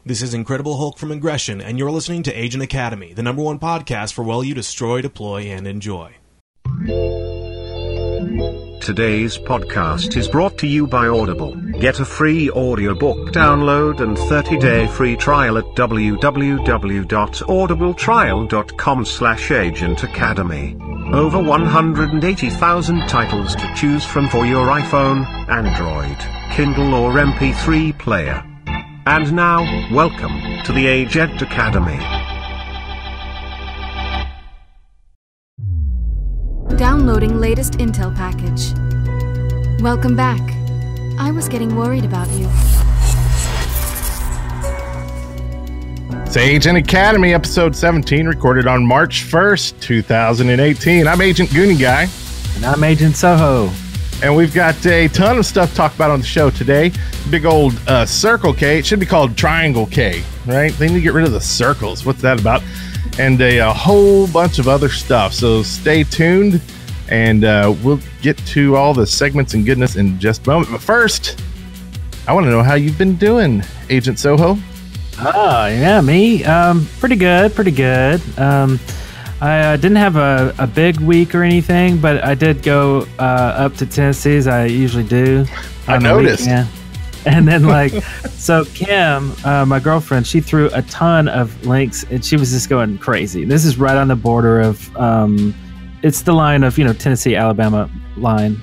This is Incredible Hulk from Ingression, and you're listening to Agent Academy, the #1 podcast for well you destroy, deploy, and enjoy. Today's podcast is brought to you by Audible. Get a free audiobook download and 30-day free trial at www.audibletrial.com/Agent Academy. Over 180,000 titles to choose from for your iPhone, Android, Kindle or MP3 player. And now, welcome to the Agent Academy. Downloading latest intel package. Welcome back. I was getting worried about you. It's Agent Academy, episode 17, recorded on March 1st, 2018. I'm Agent Goonie Guy. And I'm Agent Soho. And we've got a ton of stuff to talk about on the show today. Big old Circle K. It should be called Triangle K, right? They need to get rid of the circles. What's that about? And a whole bunch of other stuff. So stay tuned, and we'll get to all the segments and goodness in just a moment. But first, I want to know how you've been doing, Agent Soho. Oh, yeah, me? Pretty good. I didn't have a big week or anything, but I did go up to Tennessee, as I usually do. I noticed. And then, so Kim, my girlfriend, she threw a ton of links, and she was just going crazy. This is right on the border of, it's the line of, Tennessee, Alabama line,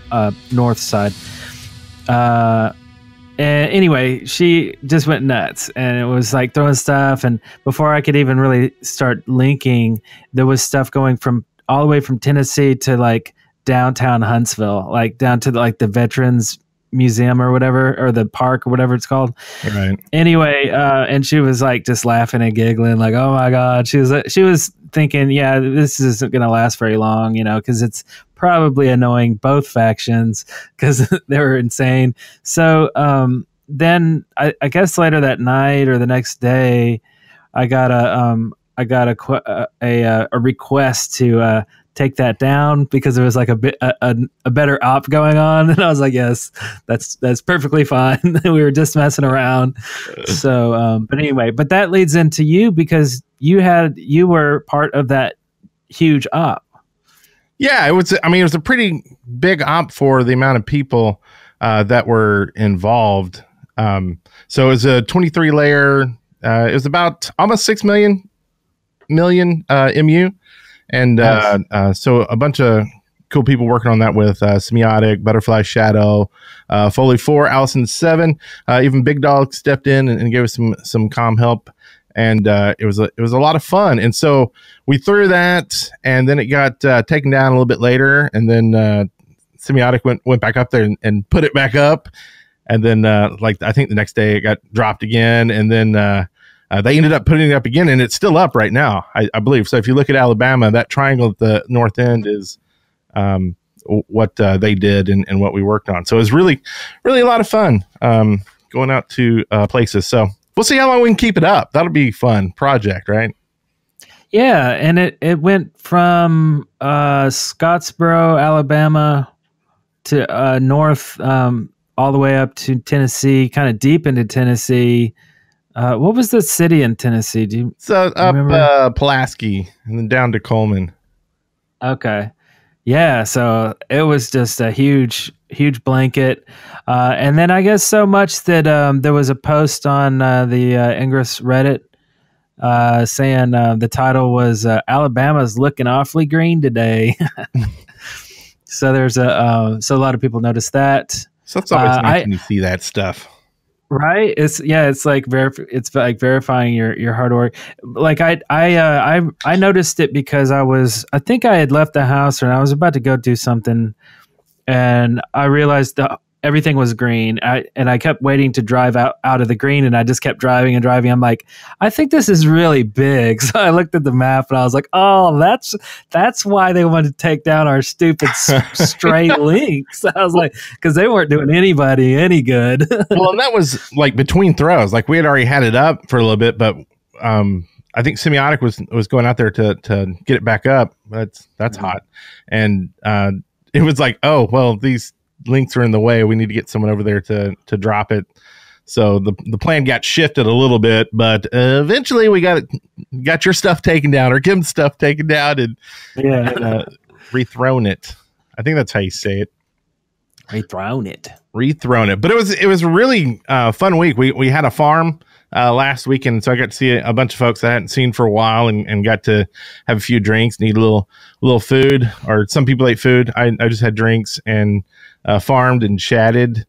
north side. And anyway, she just went nuts, and it was like throwing stuff. And before I could even really start linking, there was stuff going from all the way from Tennessee to like downtown Huntsville, like down to the Veterans Museum or whatever, or the park or whatever it's called. Right. Anyway, and she was like just laughing and giggling, like, "Oh my God!" She was thinking, "Yeah, this isn't going to last very long, because it's probably annoying both factions because they were insane." So then I guess later that night or the next day, I got a request to take that down because there was like a better op going on, and I was like, yes, that's perfectly fine. We were just messing around. So but anyway, but that leads into you because you were part of that huge op. Yeah, it was a pretty big op for the amount of people that were involved. So it was a 23 layer, it was about almost 6 million MU. And nice. So a bunch of cool people working on that with Semiotic, Butterfly Shadow, Foley 4, Allison 7. Even Big Dog stepped in and gave us some comm help. And it was a lot of fun. And so we threw that, and then it got taken down a little bit later. And then Semiotic went back up there and put it back up. And then I think the next day it got dropped again. And then they ended up putting it up again, and it's still up right now, I believe. So if you look at Alabama, that triangle at the north end is what they did and what we worked on. So it was really, really a lot of fun going out to places. So we'll see how long we can keep it up. That'll be a fun project, right? Yeah, and it went from Scottsboro, Alabama to north all the way up to Tennessee, kind of deep into Tennessee. What was the city in Tennessee? So up Pulaski and then down to Coleman. Okay. Yeah, so it was just a huge blanket. And then I guess so much that there was a post on the Ingress Reddit saying the title was Alabama's looking awfully green today. So there's so a lot of people noticed that. So it's always nice when you see that stuff. Right? It's like verifying your hard work. Like I noticed it because I think I had left the house and I was about to go do something, and I realized that everything was green. I kept waiting to drive out of the green, and I just kept driving and driving. I'm like, I think this is really big. So I looked at the map and I was like, oh, that's why they wanted to take down our stupid stray links. I was like, because they weren't doing anybody any good. Well, and that was like between throws. Like we had already had it up for a little bit, but I think Semiotic was going out there to get it back up. That's hot. And it was like, oh, well, these links are in the way. We need to get someone over there to drop it. So the plan got shifted a little bit, but eventually we got your stuff taken down, or Kim's stuff taken down, and rethrown it. I think that's how you say it. Rethrown it. But it was a really fun week. We had a farm last weekend, so I got to see a bunch of folks I hadn't seen for a while, and got to have a few drinks, need a little food, or some people ate food. I just had drinks and farmed and chatted.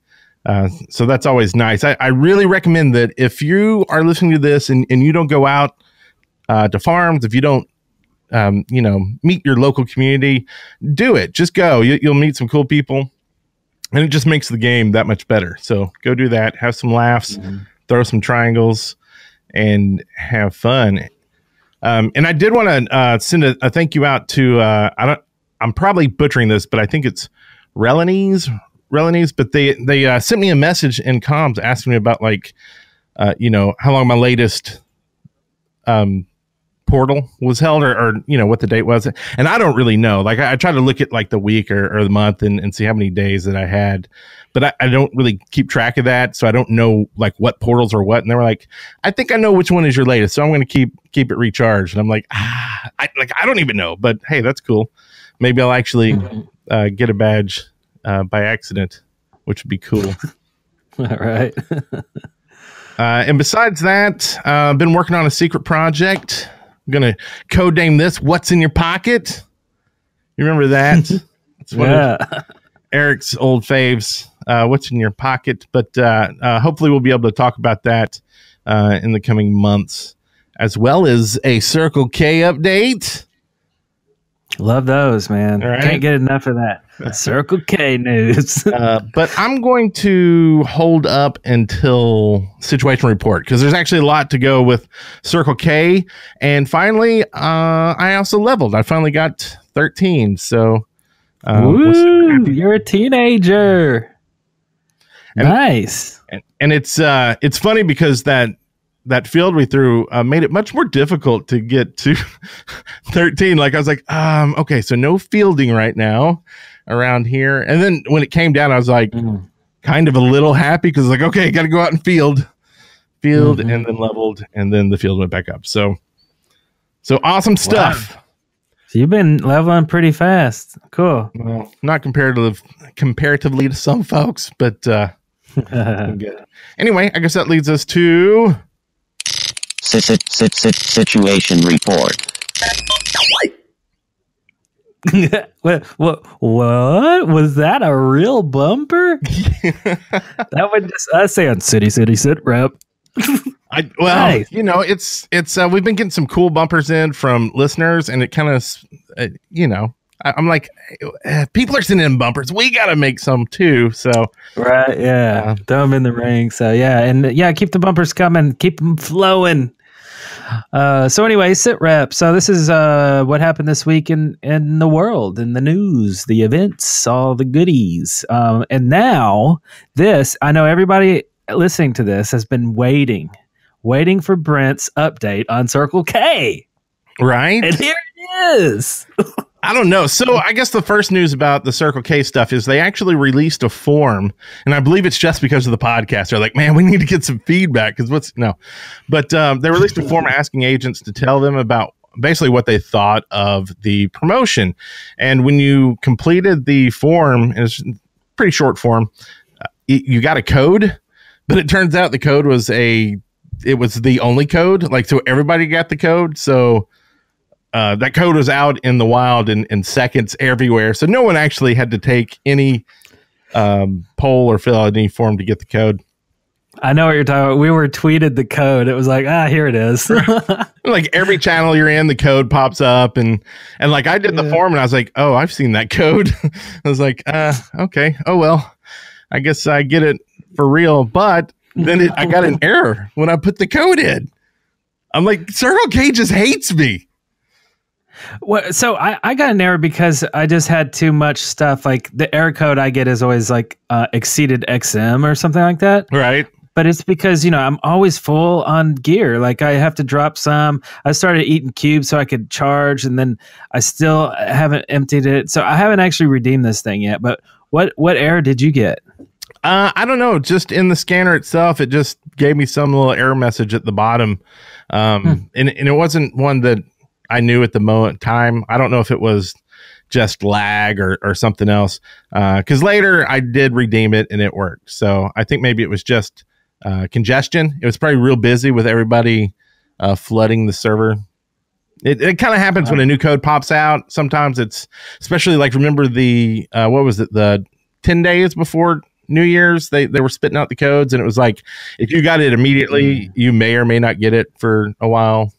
So that's always nice. I really recommend that if you are listening to this and you don't go out to farms, if you don't meet your local community, do it. Just go. You'll meet some cool people, and it just makes the game that much better. So go do that. Have some laughs, throw some triangles, and have fun. And I did want to send a thank you out to I'm probably butchering this, but I think it's Relanese, but they sent me a message in comms asking me about how long my latest portal was held, or what the date was, and I don't really know. Like I try to look at like the week or the month and see how many days that I had, but I don't really keep track of that, so I don't know like what portals are what. And they were like, I think I know which one is your latest, so I'm going to keep it recharged. And I'm like, I don't even know, but hey, that's cool. Maybe I'll actually get a badge by accident, which would be cool. All right. And besides that, I've been working on a secret project. I'm going to code name this What's in Your Pocket. You remember that? It's one of Eric's old faves, What's in Your Pocket. But hopefully we'll be able to talk about that in the coming months, as well as a Circle K update. Love those, man. Right. Can't get enough of that. Circle K news. But I'm going to hold up until situation report, because there's actually a lot to go with Circle K. And finally, I also leveled. I finally got 13. So woo, you're a teenager. Nice. And it's funny because that field we threw made it much more difficult to get to 13. Like I was like, okay, so no fielding right now around here. And then when it came down, I was like kind of a little happy, because like, okay, got to go out and field, and then leveled, and then the field went back up. So awesome stuff. Wow. So you've been leveling pretty fast. Cool. Well, not comparatively to some folks, but good. Anyway, I guess that leads us to situation report. What was that? A real bumper? That would just us saying city sit rep. Nice. It's we've been getting some cool bumpers in from listeners, and it kind of I'm like, people are sending in bumpers, we got to make some too. So right, yeah, throw them in the ring. So yeah, keep the bumpers coming, keep them flowing. So anyway, sit rep. So this is what happened this week in the world, in the news, the events, all the goodies. And now this, I know everybody listening to this has been waiting for Brent's update on Circle K. Right. And here it is. I don't know. So I guess the first news about the Circle K stuff is they actually released a form, and I believe it's just because of the podcast. They're like, man, we need to get some feedback, because but they released a form asking agents to tell them about basically what they thought of the promotion. And when you completed the form, it's a pretty short form, you got a code, but it turns out the code was the only code. Like, so everybody got the code. So that code was out in the wild in seconds everywhere. So no one actually had to take any poll or fill out any form to get the code. I know what you're talking about. We were tweeted the code. It was like, here it is. Like every channel you're in, the code pops up. And like I did the form and I was like, oh, I've seen that code. I was like, okay. Oh, well, I guess I get it for real. But then I got an error when I put the code in. I'm like, Circle K just hates me. Well, so I got an error because I just had too much stuff. Like the error code I get is always like exceeded XM or something like that. Right. But it's because, I'm always full on gear. Like I have to drop some. I started eating cubes so I could charge, and then I still haven't emptied it. So I haven't actually redeemed this thing yet. But what error did you get? I don't know. Just in the scanner itself, it just gave me some little error message at the bottom. And it wasn't one that I knew at the time. I don't know if it was just lag or something else. Because later I did redeem it and it worked. So I think maybe it was just congestion. It was probably real busy with everybody flooding the server. It kind of happens when a new code pops out. Sometimes it's, especially like, remember the, what was it? The 10 days before New Year's, they were spitting out the codes, and it was like, if you got it immediately, you may or may not get it for a while.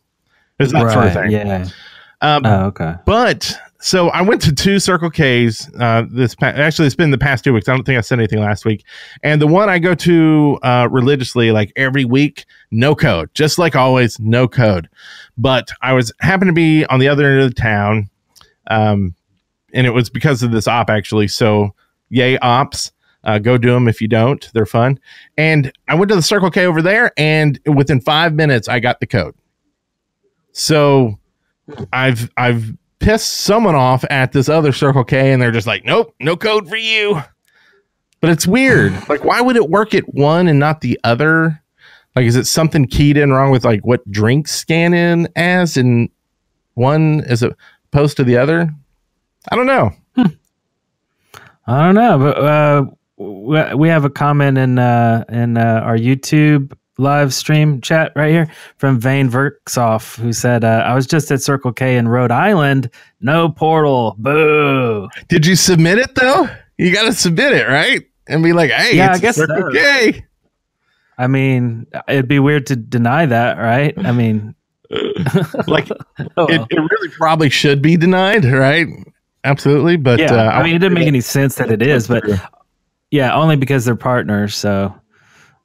It's that sort of thing. Yeah. Okay. But so I went to 2 Circle K's actually it's been the past 2 weeks. I don't think I said anything last week. And the one I go to religiously, like every week, no code, just like always, no code. But I happened to be on the other end of the town, and it was because of this op actually. So yay ops, go do them if you don't. They're fun. And I went to the Circle K over there, and within 5 minutes I got the code. So I've pissed someone off at this other Circle K, and they're just like, nope, no code for you. But it's weird. Like, why would it work at one and not the other? Like, is it something keyed in wrong with like what drinks scan in as in one as opposed to the other? I don't know. I don't know, but we have a comment in our YouTube live stream chat right here from Vane Verksoff, who said, I was just at Circle K in Rhode Island. No portal. Boo. Did you submit it though? You got to submit it, right? And be like, hey, yeah, it's I guess Circle K. I mean, it'd be weird to deny that, right? I mean, like it really probably should be denied, right? Absolutely. But yeah, I mean, it didn't make any sense that it is, but yeah, only because they're partners. So,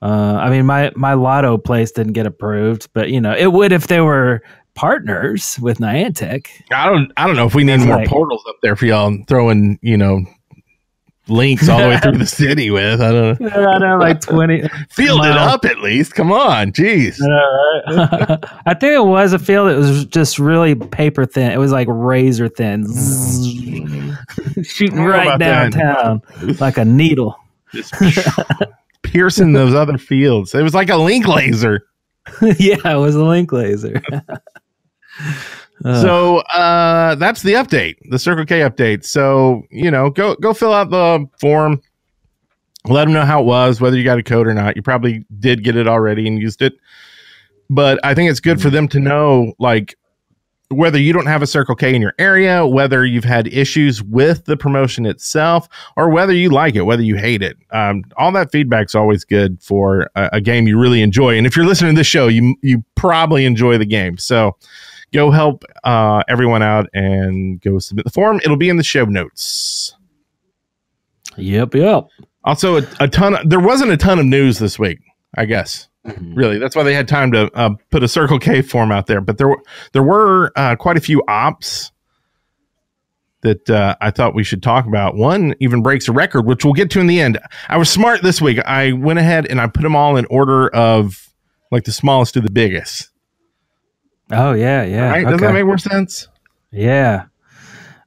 I mean, my lotto place didn't get approved, but you know, it would if they were partners with Niantic. I don't know if we need more portals up there for y'all throwing, links all the way through the city with. I don't know. I know, like 20. Field it up at least. Come on. Jeez. I think it was a field. It was just really paper thin. It was like razor thin. Shooting right downtown like a needle. Just piercing those other fields. It was like a link laser. Yeah, it was a link laser. So that's the update, the Circle K update. So, go fill out the form. Let them know how it was, whether you got a code or not. You probably did get it already and used it. But I think it's good for them to know, like, whether you don't have a Circle K in your area, whether you've had issues with the promotion itself, or whether you like it, whether you hate it. All that feedback's always good for a game you really enjoy. And if you're listening to this show, you probably enjoy the game. So go help everyone out and go submit the form. It'll be in the show notes. Yep. Also, there wasn't a ton of news this week, I guess. Really, that's why they had time to put a Circle K form out there. But there were quite a few ops that I thought we should talk about. One even breaks a record, which we'll get to in the end. I was smart this week. I went ahead and I put them all in order of like the smallest to the biggest. Oh, yeah. Right? Okay. Does that make more sense? Yeah.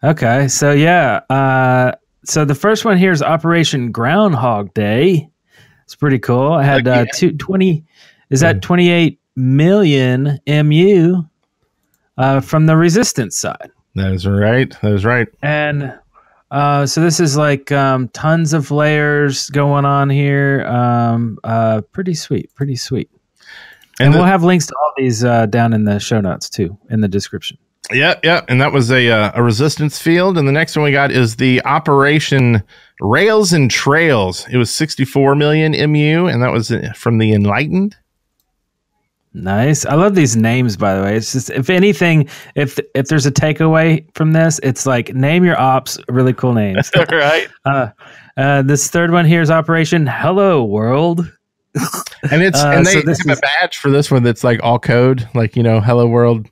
Okay. So, yeah. So the first one here is Operation Groundhog Day. It's pretty cool. I had 28 million MU from the Resistance side. That is right. And so this is like tons of layers going on here. Pretty sweet. And we'll have links to all these down in the show notes too, in the description. Yeah. And that was a Resistance field. And the next one we got is the Operation Rails and Trails. It was 64 million MU, and that was from the Enlightened. Nice. I love these names, by the way. It's just, if anything, if there's a takeaway from this, it's like name your ops really cool names. Right. This third one here is Operation Hello World. And they have a badge for this one that's like all code, like, Hello World.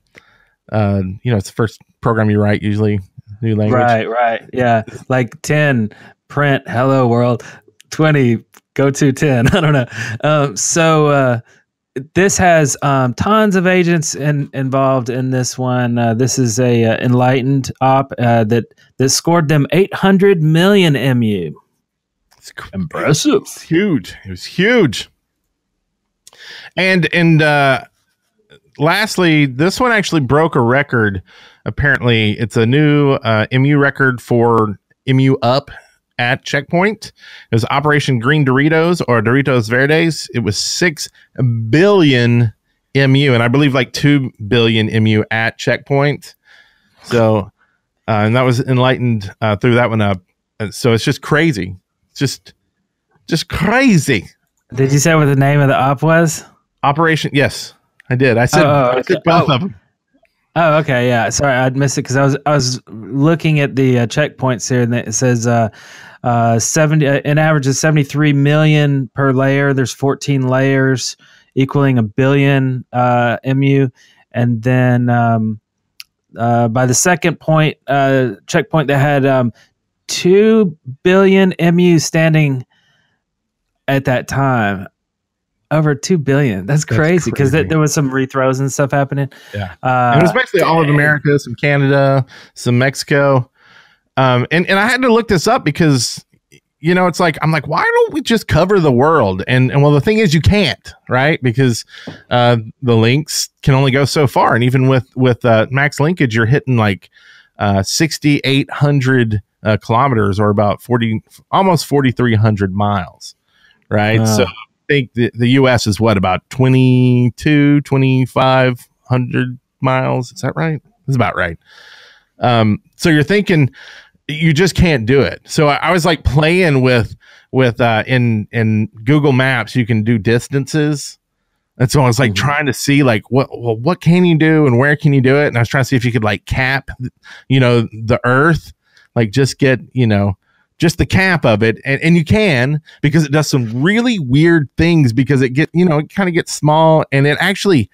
It's the first program you write, usually new language. Right. Yeah. Like 10, print Hello World, 20, go to 10. I don't know. So this has tons of agents involved in this one. This is a Enlightened op that scored them 800 million MU. Impressive. It's huge. It was huge. And lastly, this one actually broke a record. Apparently, it's a new MU record for MU Up at Checkpoint. It was Operation Green Doritos or Doritos Verdes. It was 6 billion MU, and I believe like 2 billion MU at Checkpoint. So, and that was enlightened through that one up. So it's just crazy. Just crazy. Did you say what the name of the op was? Operation. Yes, I did. I said, I said both of them. Oh, okay, yeah. Sorry, I'd missed it because I was looking at the checkpoints here, and it says 70 an average of 73 million per layer. There's 14 layers, equaling 1 billion MU, and then by the second point checkpoint, they had 2 billion MU standing at that time. Over 2 billion. That's crazy because there was some rethrows and stuff happening. Yeah. It was basically all of America, some Canada, some Mexico. And I had to look this up because, you know, it's like, I'm like, why don't we just cover the world? And well, the thing is you can't, right? Because the links can only go so far. And even with max linkage, you're hitting like 6,800 kilometers or about almost 4,300 miles, right? So I think the U.S. is what, about 2,500 miles? Is that right? That's about right. So you're thinking you just can't do it. So I was like playing with in Google Maps, you can do distances. And so I was like trying to see like what can you do and where can you do it? And I was trying to see if you could like cap, you know, the Earth, like just get, you know, just the cap of it. And you can, because it does some really weird things because it it kind of gets small. And it actually,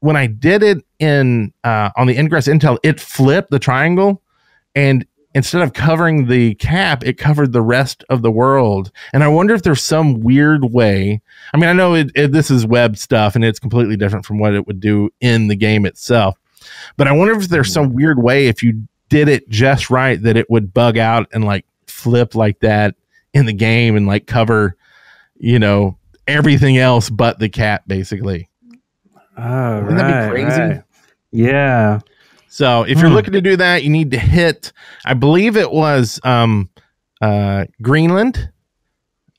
when I did it on the Ingress Intel, it flipped the triangle, and instead of covering the cap, it covered the rest of the world. And I wonder if there's some weird way. I mean, I know this is web stuff and it's completely different from what it would do in the game itself, but I wonder if there's some weird way, if you did it just right, that it would bug out and like flip like that in the game and like cover, you know, everything else but the cap, basically. Oh, Wouldn't that be crazy? Right. Yeah. So if you're looking to do that, you need to hit, I believe it was Greenland,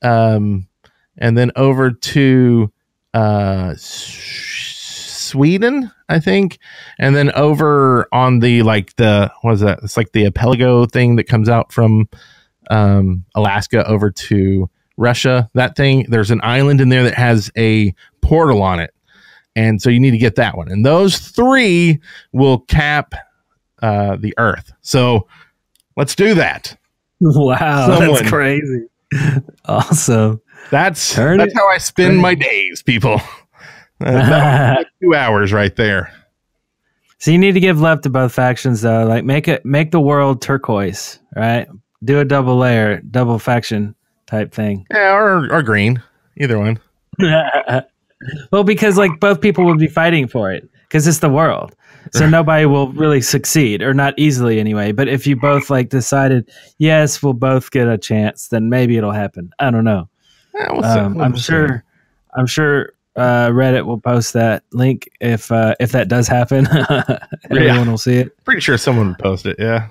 and then over to Sweden, I think, and then over on the what is that? It's like the archipelago thing that comes out from Alaska over to Russia. That thing, there's an island in there that has a portal on it. And so you need to get that one. And those 3 will cap the Earth. So let's do that. Wow, that's crazy. Awesome. That's how I spend my days, people. Like 2 hours right there. So you need to give love to both factions, though. Like make the world turquoise, right? Do a double layer, double faction type thing. Yeah, or green. Either one. Well, because like both people would be fighting for it because it's the world. So nobody will really succeed, or not easily anyway. But if you both like decided, yes, we'll both get a chance, then maybe it'll happen. I don't know. Yeah, I'm sure Reddit will post that link if that does happen. Everyone will see it. Pretty sure someone would post it. Yeah.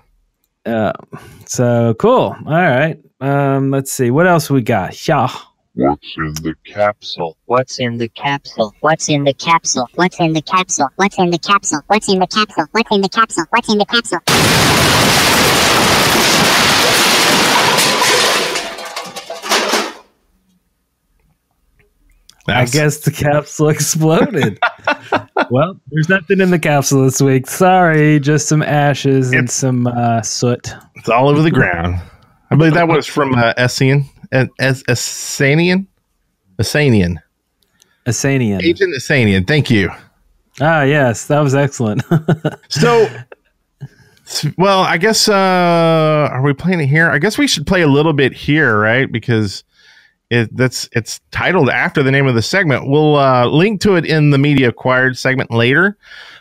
So cool. All right. Let's see. What else we got? Yeah. What's in the capsule? What's in the capsule? What's in the capsule? What's in the capsule? What's in the capsule? What's in the capsule? What's in the capsule? What's in the capsule? I guess the capsule exploded. Well, there's nothing in the capsule this week. Sorry, just some ashes and some soot. It's all over the ground. I believe that was from Asanian. Agent Asanian. Thank you. Ah, yes, that was excellent. So, well, I guess are we playing it here? I guess we should play a little bit here, right? Because it's titled after the name of the segment. We'll link to it in the media acquired segment later,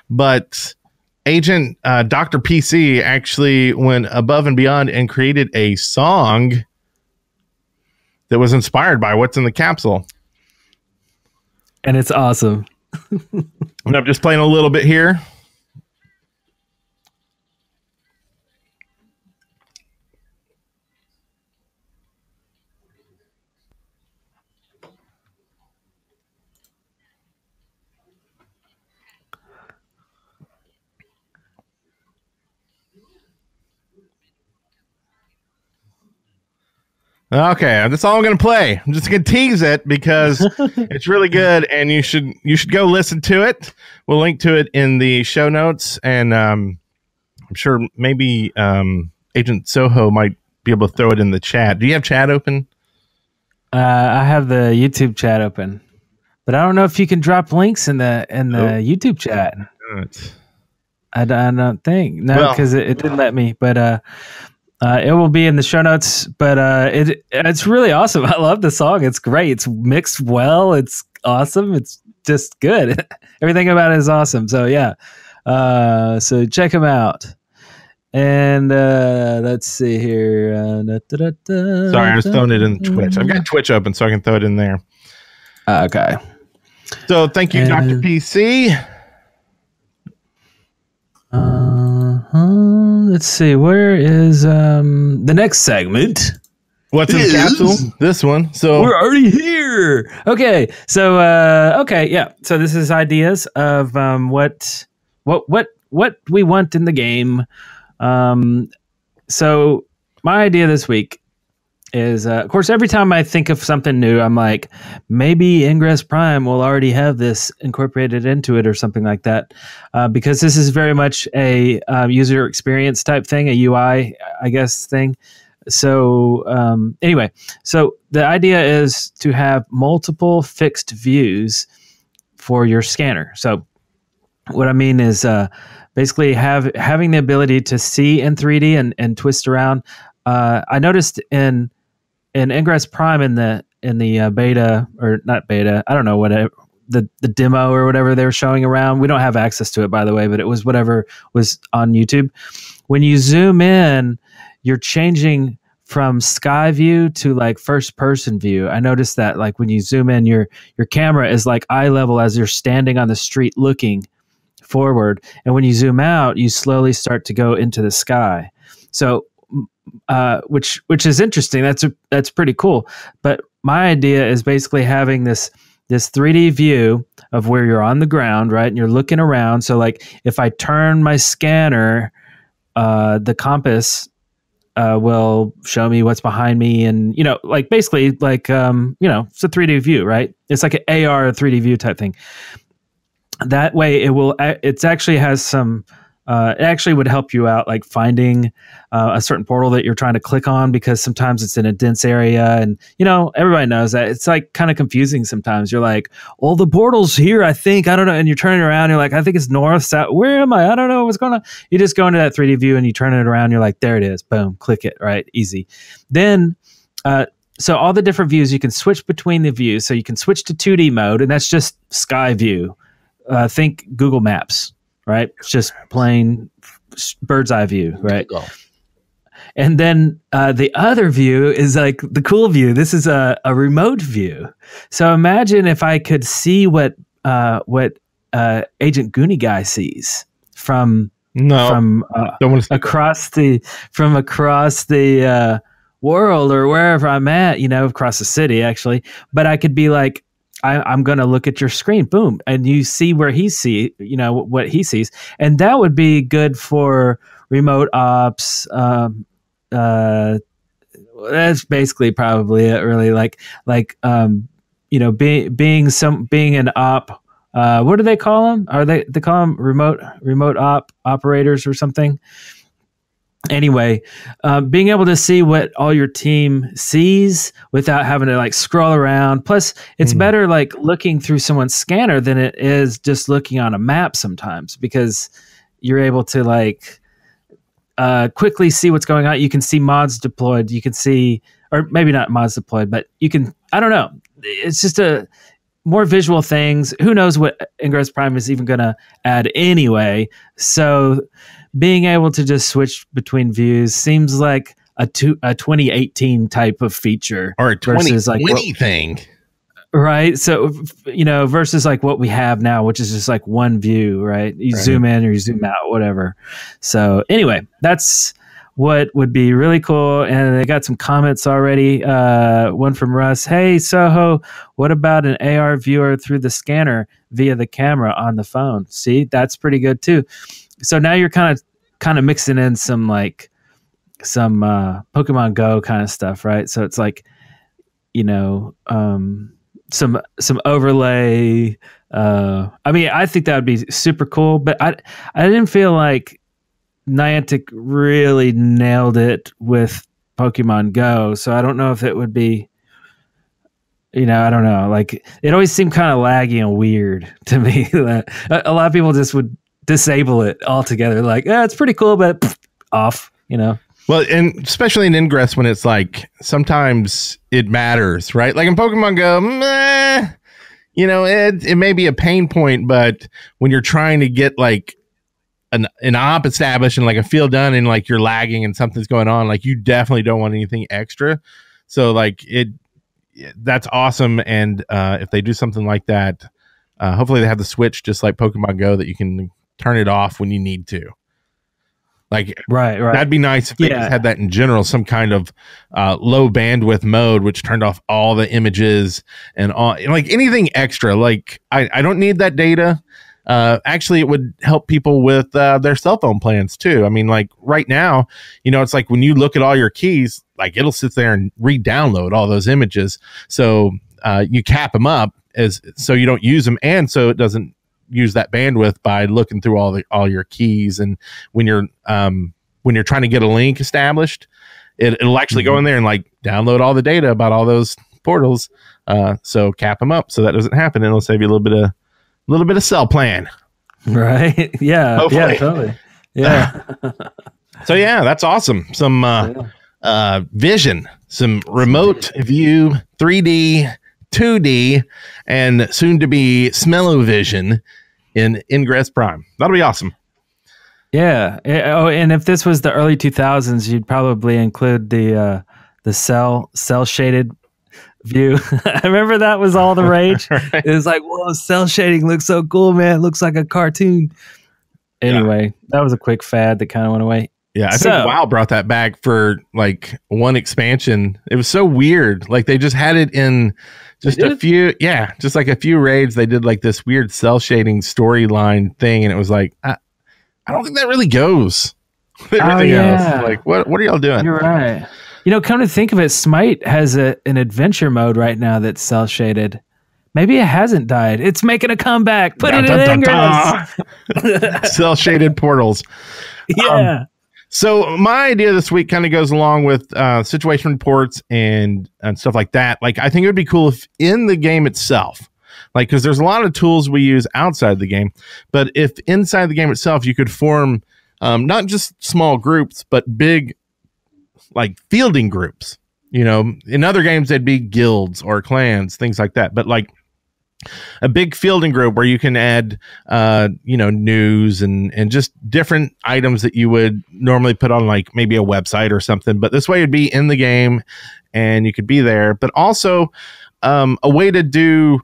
but Agent Dr. PC actually went above and beyond and created a song that was inspired by what's in the capsule. And it's awesome. And I'm just playing a little bit here. Okay, that's all I'm going to play. I'm just going to tease it because it's really good, and you should go listen to it. We'll link to it in the show notes, and I'm sure maybe Agent Soho might be able to throw it in the chat. Do you have chat open? I have the YouTube chat open, but I don't know if you can drop links in the YouTube chat. I don't think because it didn't let me, but. It will be in the show notes, but it's really awesome. I love the song. It's great. It's mixed well. It's awesome. It's just good. Everything about it is awesome. So yeah, so check them out. And let's see here. Sorry, I was throwing it in Twitch. I've got Twitch open, so I can throw it in there. Okay. So thank you, Dr. PC. Let's see. Where is the next segment? What's in the capsule? This one. So we're already here. Okay. So yeah. So this is ideas of what we want in the game. So my idea this week is, of course, every time I think of something new, I'm like, maybe Ingress Prime will already have this incorporated into it or something like that, because this is very much a user experience type thing, a UI, I guess, thing. So anyway, so the idea is to have multiple fixed views for your scanner. So what I mean is basically having the ability to see in 3D and twist around. I noticed in Ingress Prime in the beta, or not beta, I don't know, whatever, the demo or whatever they were showing around. We don't have access to it, by the way, but it was whatever was on YouTube. When you zoom in, you're changing from sky view to like first person view. I noticed that like when you zoom in, your camera is like eye level as you're standing on the street looking forward. And when you zoom out, you slowly start to go into the sky. So which is interesting. That's pretty cool. But my idea is basically having this 3D view of where you're on the ground, right? And you're looking around. So like if I turn my scanner, the compass will show me what's behind me, and like basically like it's a 3D view, right? It's like an AR 3D view type thing. That way it actually has some it actually would help you out, like finding a certain portal that you're trying to click on, because sometimes it's in a dense area, and everybody knows that it's like kind of confusing sometimes. You're like, well, the portal's here, I think, I don't know, and you're turning around, you're like, I think it's north, south, where am I don't know what's going on. You just go into that 3D view and you turn it around, you're like, there it is, boom, click it, right, easy. Then so all the different views, you can switch between the views. So you can switch to 2D mode, and that's just sky view. Think Google Maps, right? It's just plain bird's eye view, right? And then the other view is like the cool view. This is a remote view. So imagine if I could see what Agent Goonie Guy sees from across the world, or wherever I'm at, across the city actually. But I could be like, I'm going to look at your screen, boom, and you see where he what he sees, and that would be good for remote ops. That's basically probably it, really. Being an op. What do they call them? They call them remote op operators or something? Anyway, being able to see what all your team sees without having to like scroll around. Plus, it's better like looking through someone's scanner than it is just looking on a map sometimes, because you're able to like quickly see what's going on. You can see mods deployed. You can see, or maybe not mods deployed, but you can, I don't know. It's just a more visual things. Who knows what Ingress Prime is even going to add anyway. So being able to just switch between views seems like a 2018 type of feature or a versus like 2020 thing. Right. So, versus like what we have now, which is just like one view, right? You zoom in or you zoom out, whatever. So anyway, that's what would be really cool. And they got some comments already. One from Russ. Hey, Soho, what about an AR viewer through the scanner via the camera on the phone? See, that's pretty good too. So now you're kind of mixing in some Pokemon Go kind of stuff, right? So it's like, some overlay. I mean, I think that would be super cool, but I didn't feel like Niantic really nailed it with Pokemon Go. So I don't know if it would be, I don't know. Like, it always seemed kind of laggy and weird to me. A lot of people just would disable it altogether. Like, it's pretty cool, but off, Well, and especially in Ingress when it's like sometimes it matters, right? Like in Pokemon Go, it may be a pain point, but when you're trying to get like an op established and like a field done and like you're lagging and something's going on, like you definitely don't want anything extra. So like that's awesome. And if they do something like that, hopefully they have the switch just like Pokemon Go that you can turn it off when you need to. Like, right. That'd be nice if they just had that in general, some kind of low bandwidth mode, which turned off all the images and all, like anything extra. Like, I don't need that data. Actually, it would help people with their cell phone plans too. I mean, like right now, it's like when you look at all your keys, like it'll sit there and re-download all those images. So you cap them up so you don't use them, and so it doesn't use that bandwidth by looking through all your keys. And when you're trying to get a link established, it'll actually go in there and like download all the data about all those portals. So cap them up so that doesn't happen, and it'll save you a little bit of cell plan. Right. Yeah. Hopefully. Yeah, totally. Yeah. So yeah, that's awesome. Some vision, some remote view, 3D, 2D, and soon to be smell-o-vision in Ingress Prime. That'll be awesome. Yeah. Oh, and if this was the early 2000s, you'd probably include the cell shaded view. I remember that was all the rage. Right. It was like, whoa, cell shading looks so cool, man. It looks like a cartoon. Anyway, that was a quick fad that kind of went away. Yeah, I think WoW brought that back for like one expansion. It was so weird. Like they just had it in just a few raids. They did like this weird cell shading storyline thing, and it was like, I don't think that really goes. Everything else. Like, what are y'all doing? You're right. Come to think of it, Smite has an adventure mode right now that's cell shaded. Maybe it hasn't died. It's making a comeback. Put it in Ingress. Cell shaded portals. Yeah. So my idea this week kind of goes along with situation reports and stuff like that. Like, I think it would be cool if in the game itself, like, because there's a lot of tools we use outside the game, but if inside the game itself, you could form not just small groups, but big, like fielding groups. In other games, they'd be guilds or clans, things like that. But like a big fielding group where you can add, news and just different items that you would normally put on like maybe a website or something. But this way it'd be in the game and you could be there. But also a way to do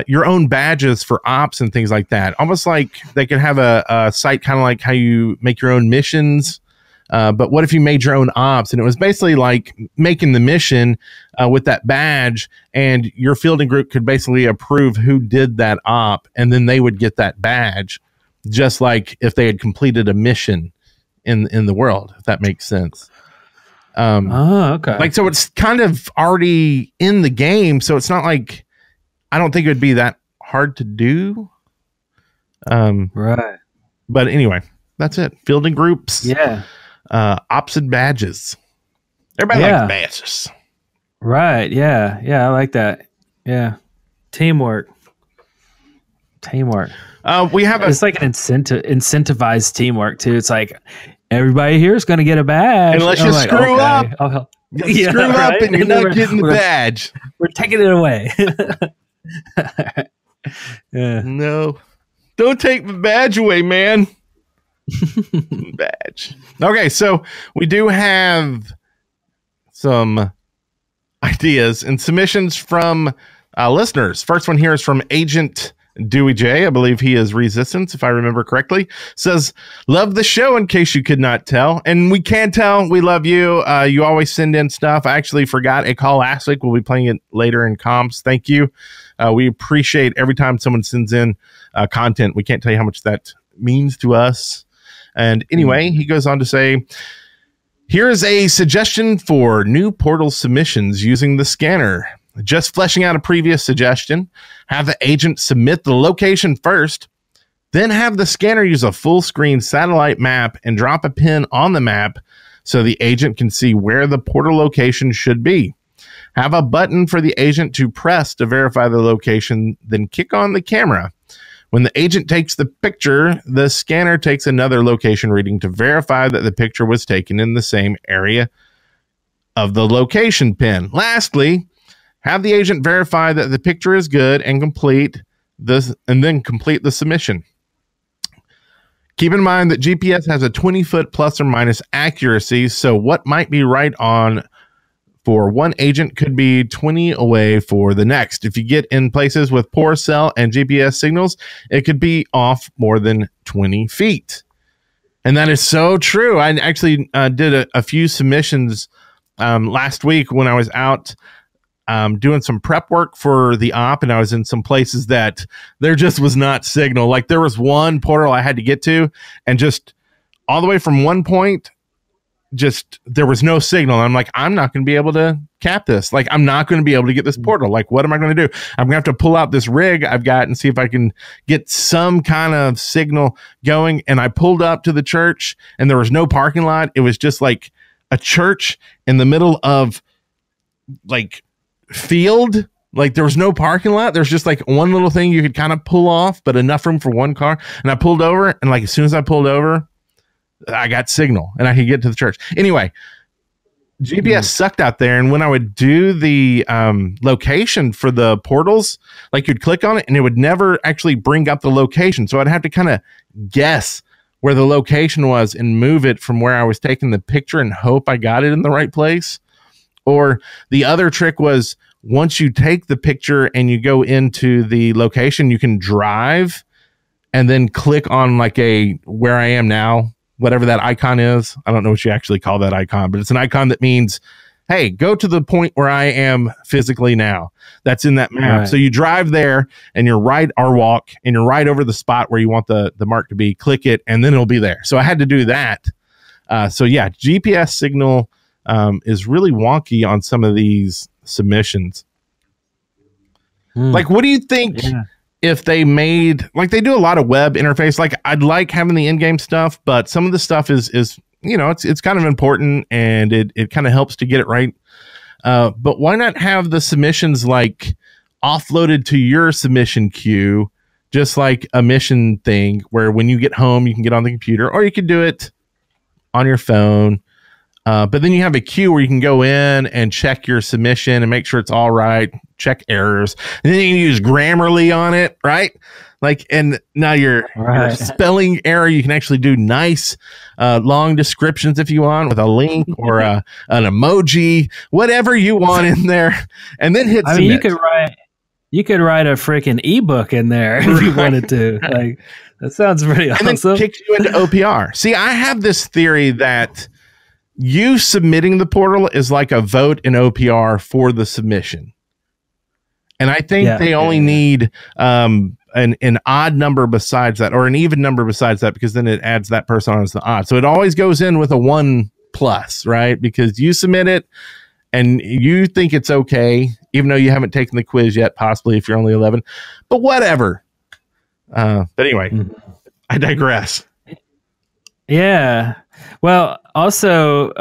your own badges for ops and things like that. Almost like they could have a site kind of like how you make your own missions. But what if you made your own ops, and it was basically like making the mission with that badge, and your fielding group could basically approve who did that op, and then they would get that badge, just like if they had completed a mission in the world, if that makes sense. Okay. Like, so it's kind of already in the game, so it's not like, I don't think it would be that hard to do. Right. But anyway, that's it. Fielding groups. Yeah. Ops and badges. Everybody likes badges. Right. Yeah. Yeah. I like that. Yeah. Teamwork. We have it's like an incentivized teamwork too. It's like everybody here is going to get a badge. Unless you screw up. Screw up and you're not getting the badge. We're taking it away. Yeah. No. Don't take the badge away, man. Badge. Okay, so we do have some ideas and submissions from listeners. First one here is from Agent Dewey J. I believe he is Resistance, if I remember correctly. Says, love the show in case you could not tell. And we can tell. We love you. You always send in stuff. I actually forgot a call last week. We'll be playing it later in comms. Thank you. We appreciate every time someone sends in content. We can't tell you how much that means to us. And anyway, he goes on to say, here is a suggestion for new portal submissions using the scanner. Just fleshing out a previous suggestion, have the agent submit the location first, then have the scanner use a full screen satellite map and drop a pin on the map so the agent can see where the portal location should be. Have a button for the agent to press to verify the location, then kick on the camera. When the agent takes the picture, the scanner takes another location reading to verify that the picture was taken in the same area of the location pin. Lastly, have the agent verify that the picture is good and complete this, and then complete the submission. Keep in mind that GPS has a 20-foot plus or minus accuracy, so what might be right on for one agent could be 20 away for the next. If you get in places with poor cell and GPS signals, it could be off more than 20 feet. And that is so true. I actually did a few submissions last week when I was out doing some prep work for the op, and I was in some places that there just was not signal. Like there was one portal I had to get to, and just all the way from one point, just there was no signal. I'm like, I'm not going to be able to cap this. Like, I'm not going to be able to get this portal. Like, what am I going to do? I'm going to have to pull out this rig I've got and see if I can get some kind of signal going. And I pulled up to the church, and there was no parking lot. It was just like a church in the middle of like field. Like there was no parking lot. There's just like one little thing you could kind of pull off, but enough room for one car. And I pulled over, and like as soon as I pulled over, I got signal and I could get to the church. Anyway, GPS sucked out there. And when I would do the location for the portals, like you'd click on it and it would never actually bring up the location. So I'd have to kind of guess where the location was and move it from where I was taking the picture and hope I got it in the right place. Or the other trick was once you take the picture and you go into the location, you can drive and then click on like a where I am now, whatever that icon is. I don't know what you actually call that icon, but it's an icon that means, hey, go to the point where I am physically now. That's in that map. Right. So you drive there and you're right or walk and you're right over the spot where you want the mark to be. Click it and then it'll be there. So I had to do that. So yeah, GPS signal is really wonky on some of these submissions. Like, what do you think if they made, like they do a lot of web interface? Like I'd like having the in-game stuff, but some of the stuff is, you know, it's kind of important and it kind of helps to get it right. But why not have the submissions like offloaded to your submission queue, just like a mission thing where when you get home, you can get on the computer, or you could do it on your phone. But then you have a queue where you can go in and check your submission and make sure it's all right, check errors. And then you can use Grammarly on it, right? Like, and now your spelling error, you can actually do nice long descriptions if you want with a link or an emoji, whatever you want in there, and then hit submit. I mean, you could write a freaking ebook in there if you wanted to. Like, that sounds pretty awesome. And then kicks you into OPR. See, I have this theory that you submitting the portal is like a vote in OPR for the submission. And I think they only need an odd number besides that, or an even number besides that, because then it adds that person on as the odd. So it always goes in with a 1+, right? Because you submit it and you think it's okay, even though you haven't taken the quiz yet, possibly if you're only 11. But whatever. But anyway, I digress. Yeah. Well, also,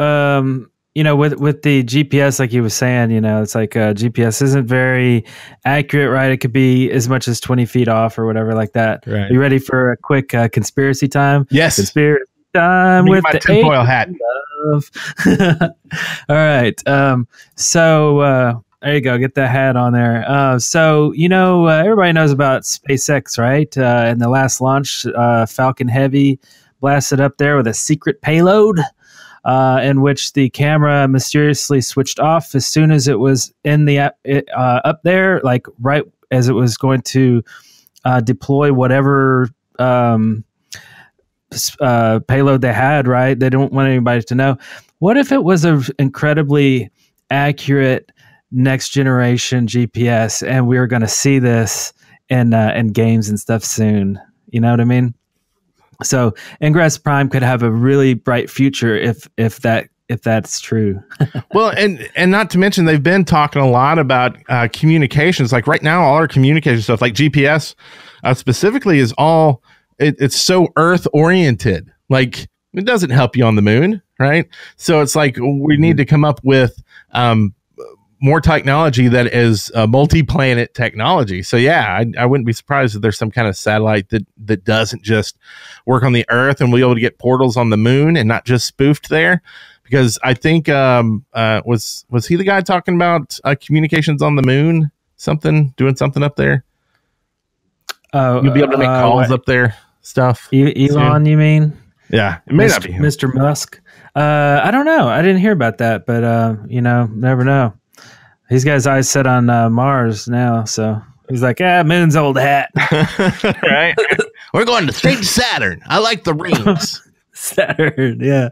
you know, with the GPS, like you were saying, you know, it's like GPS isn't very accurate, right? It could be as much as 20 feet off or whatever like that. Right. Are you ready for a quick conspiracy time? Yes. Conspiracy time with the tinfoil hat. All right. So there you go. Get that hat on there. So, you know, everybody knows about SpaceX, right? And the last launch, Falcon Heavy, blasted up there with a secret payload, in which the camera mysteriously switched off as soon as it was in the up there, like right as it was going to deploy whatever payload they had. Right, they don't want anybody to know. What if it was an incredibly accurate next generation GPS, and we're going to see this in games and stuff soon? You know what I mean? So Ingress Prime could have a really bright future if that's true. Well, and not to mention, they've been talking a lot about communications. Like right now, all our communication stuff, like GPS specifically, is all it's so Earth oriented. Like it doesn't help you on the moon, right? So it's like we need to come up with more technology that is multi-planet technology. So yeah, I wouldn't be surprised if there's some kind of satellite that doesn't just work on the Earth, and we'll be able to get portals on the moon and not just spoofed there. Because I think was he the guy talking about communications on the moon? Doing something up there. You'll be able to make calls up there. Stuff. Elon, soon. You mean? Yeah, it may not be him. Mr. Musk. I don't know. I didn't hear about that, but never know. He's got his eyes set on Mars now, so he's like, moon's old hat. Right? We're going straight to Saturn. I like the rings. Saturn, yeah.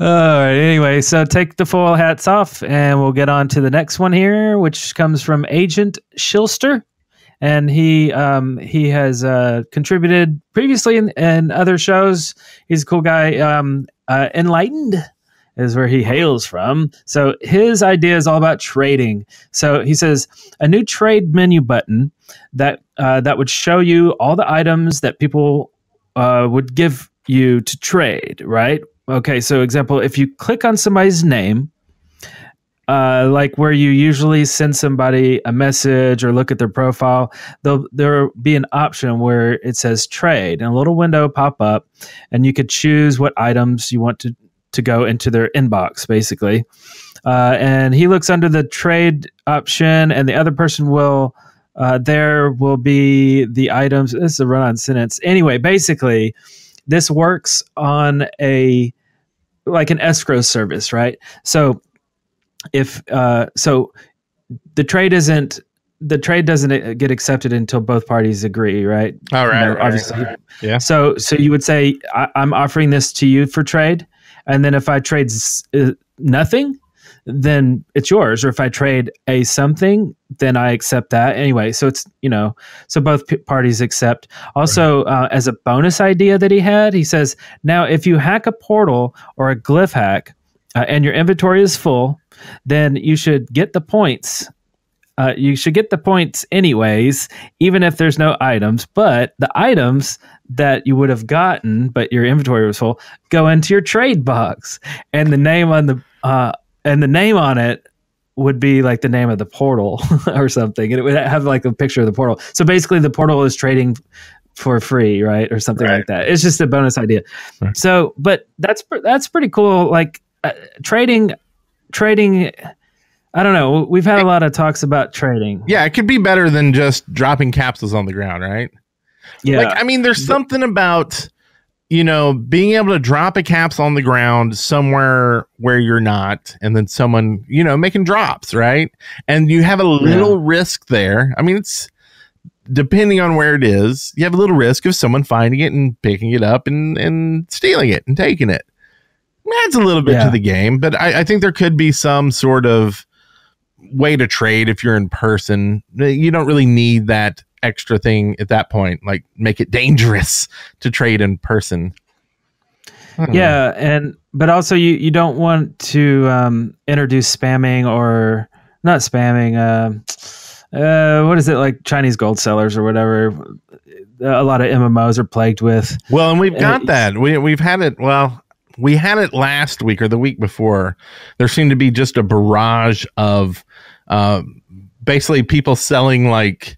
All right, anyway, so take the foil hats off, and we'll get on to the next one here, which comes from Agent Shilster. And he has contributed previously in other shows. He's a cool guy. Enlightened is where he hails from. So his idea is all about trading. So he says a new trade menu button that would show you all the items that people would give you to trade, right? Okay, so example, if you click on somebody's name, like where you usually send somebody a message or look at their profile, there'll be an option where it says trade, and a little window pop up, and you could choose what items you want to go into their inbox, basically. And he looks under the trade option, and the other person will, there will be the items. This is a run-on sentence. Anyway, basically, this works on like an escrow service, right? So if the trade doesn't get accepted until both parties agree, right? All right, obviously. Right. Yeah. So you would say, I'm offering this to you for trade, and then if I trade nothing, then it's yours. Or if I trade something, then I accept that anyway. So it's so both parties accept. Also, as a bonus idea that he had, he says, now if you hack a portal or a glyph hack, and your inventory is full, then you should get the points. You should get the points anyways, even if there's no items. But the items that you would have gotten, but your inventory was full, go into your trade box, and the name on it would be like the name of the portal or something, and it would have like a picture of the portal. So basically, the portal is trading for free, right, or something like that. It's just a bonus idea. Right. So, but that's pretty cool. Like. Trading. I don't know. We've had a lot of talks about trading. Yeah, it could be better than just dropping capsules on the ground, right? Yeah. There's something about being able to drop a capsule on the ground somewhere where you're not, and then someone making drops, right? And you have a little risk there. It's depending on where it is. You have a little risk of someone finding it and picking it up and stealing it and taking it. Adds a little bit to the game, but I think there could be some sort of way to trade if you're in person. You don't really need that extra thing at that point, like make it dangerous to trade in person. But also you don't want to introduce spamming or not spamming. What is it, like Chinese gold sellers or whatever? A lot of MMOs are plagued with. Well, and we've got that. We've had it. Well. We had it last week or the week before. There seemed to be just a barrage of basically people selling like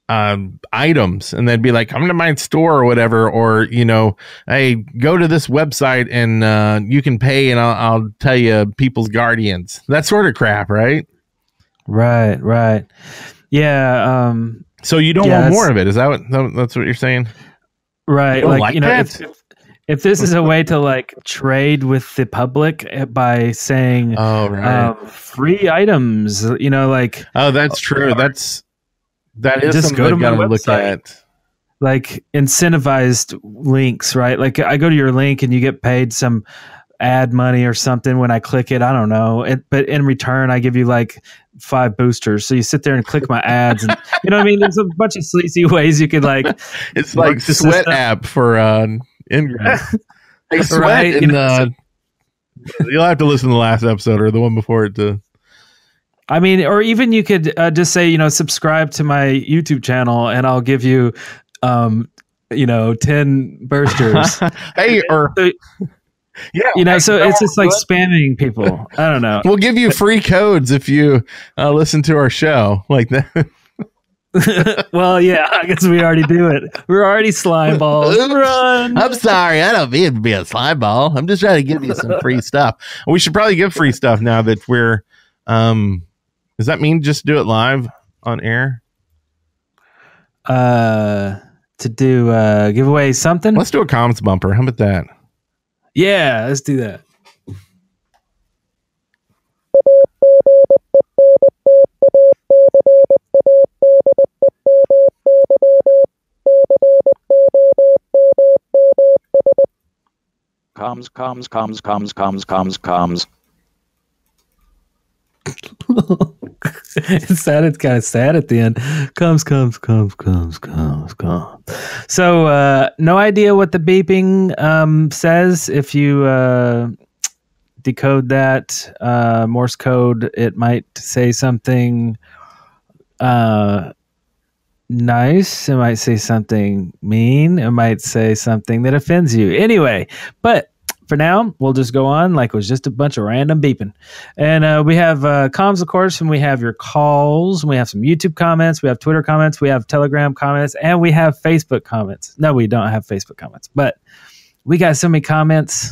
items, and they'd be like, come to my store or whatever, or hey, go to this website and you can pay and I'll tell you People's Guardians. That sort of crap, right? Right. Yeah. So you don't want more of it. Is that's what you're saying? Right. Like that? if this is a way to like trade with the public by saying, Oh, right. free items, like Oh, that's true. That is Just something go to I my gotta look website. at. like incentivized links, right? Like I go to your link and you get paid some ad money or something when I click it. I don't know. But in return, I give you like 5 boosters. So you sit there and click my ads, and you know what I mean? There's a bunch of sleazy ways you could like. It's work like the Sweat system. app for Ingress. Hey, Sweat, Right, and you'll have to listen to the last episode or the one before it to. I mean, or even you could just say, subscribe to my YouTube channel, and I'll give you, 10 boosters. Hey, or So, yeah, so it's just like spamming people. I don't know. we'll give you free codes if you listen to our show like that. Well, yeah, I guess we already do it. We're already slime balls. Run. I'm sorry, I don't mean to be a slime ball. I'm just trying to give you some free stuff. We should probably give free stuff now that we're. Does that mean just do it live on air? To do give away something. Let's do a comments bumper. How about that? Yeah, let's do that. Comms. It sounded kind of sad at the end. Comes. So, no idea what the beeping says. If you decode that Morse code, it might say something nice. It might say something mean. It might say something that offends you. Anyway, but for now, we'll just go on like it was just a bunch of random beeping. And we have comms, of course, and we have your calls. And we have some YouTube comments. We have Twitter comments. We have Telegram comments. And we have Facebook comments. No, we don't have Facebook comments. But we got so many comments.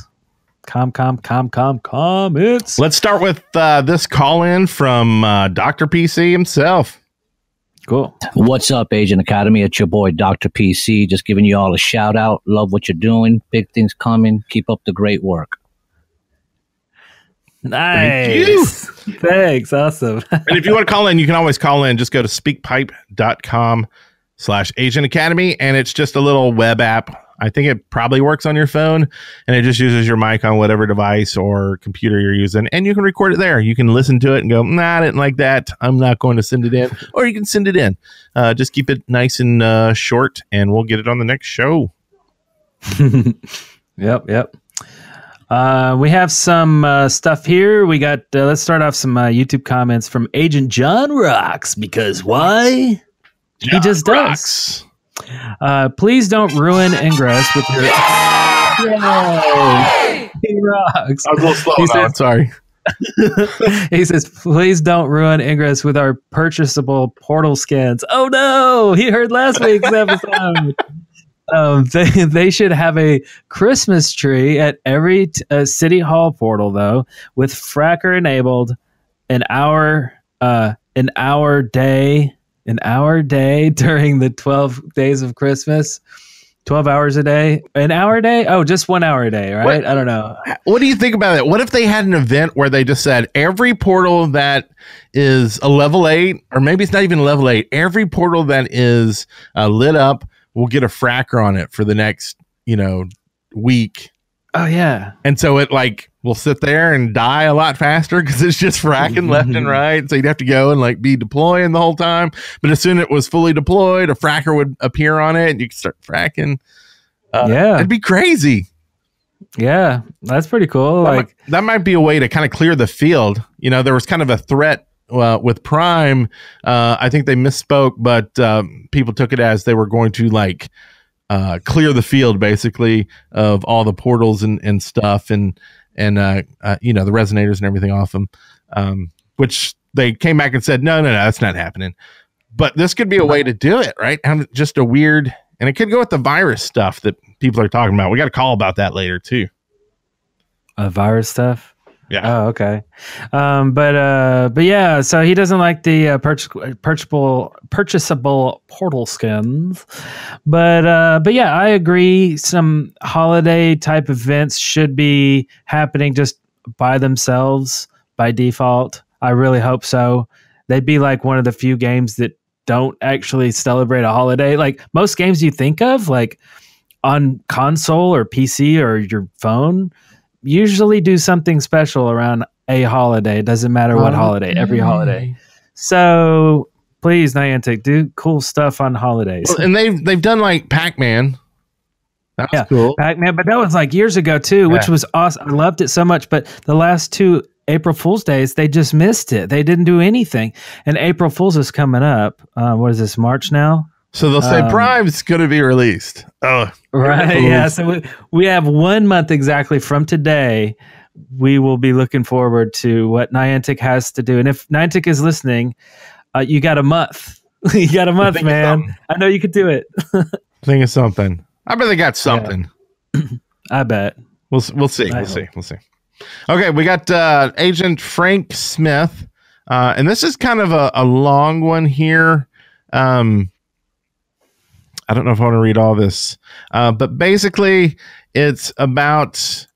Comments. Let's start with this call in from Dr. PC himself. Cool. What's up, Agent Academy? It's your boy, Dr. PC. Just giving you all a shout out. Love what you're doing. Big things coming. Keep up the great work. Nice. Thanks. Awesome. And if you want to call in, you can always call in. Just go to speakpipe.com/Agent Academy. And it's just a little web app. I think it probably works on your phone, and it just uses your mic on whatever device or computer you're using, and you can record it there. You can listen to it and go, nah, I didn't like that. I'm not going to send it in. Or you can send it in. Just keep it nice and short, and we'll get it on the next show. Yep. We have some stuff here. We got, let's start off some YouTube comments from Agent John Rocks, because why? He just does. Please don't ruin Ingress with your. Yay! He rocks. I was a little slow. I'm sorry. He says, please don't ruin Ingress with our purchasable portal skins. Oh no, he heard last week's episode. They should have a Christmas tree at every City Hall portal, though, with Fracker enabled. An hour day during the 12 days of Christmas. 12 hours a day, an hour a day. Oh, just 1 hour a day, right? I don't know. What do you think about it? What if they had an event where they just said every portal that is a level 8, or maybe it's not even level 8, every portal that is lit up will get a fracker on it for the next, week. Oh yeah. And so it will sit there and die a lot faster because it's just fracking left and right. So you'd have to go and be deploying the whole time. But as soon as it was fully deployed, a fracker would appear on it and you could start fracking. Yeah. It'd be crazy. Yeah. That's pretty cool. That might be a way to kind of clear the field. There was kind of a threat with Prime. I think they misspoke, but people took it as they were going to clear the field basically of all the portals and stuff and the resonators and everything off them, which they came back and said, no, that's not happening. But this could be a way to do it, right? Just a weird, and it could go with the virus stuff that people are talking about. We got a call about that later too. Virus stuff. Yeah. Oh, okay. But yeah, so he doesn't like the purchasable portal skins. But yeah, I agree. Some holiday type events should be happening just by themselves by default. I really hope so. They'd be like one of the few games that don't actually celebrate a holiday. Like most games you think of, like on console or PC or your phone, usually do something special around a holiday. It doesn't matter what holiday, every holiday. So please, Niantic, do cool stuff on holidays. Well, and they've done like Pac-Man. That's cool. Pac-Man, but that was like years ago too, which was awesome. I loved it so much. But the last 2 April Fool's Days, they just missed it. They didn't do anything. And April Fool's is coming up. What is this, March now? So they'll say Prime's going to be released. Oh, right. Yeah. So we have 1 month exactly from today. We will be looking forward to what Niantic has to do. And if Niantic is listening, you got a month. You got a month, man. I know you could do it. Think of something. I bet they got something. Yeah. I bet. We'll see. We'll see. Okay, we got Agent Frank Smith. And this is kind of a long one here. I don't know if I want to read all this, but basically it's about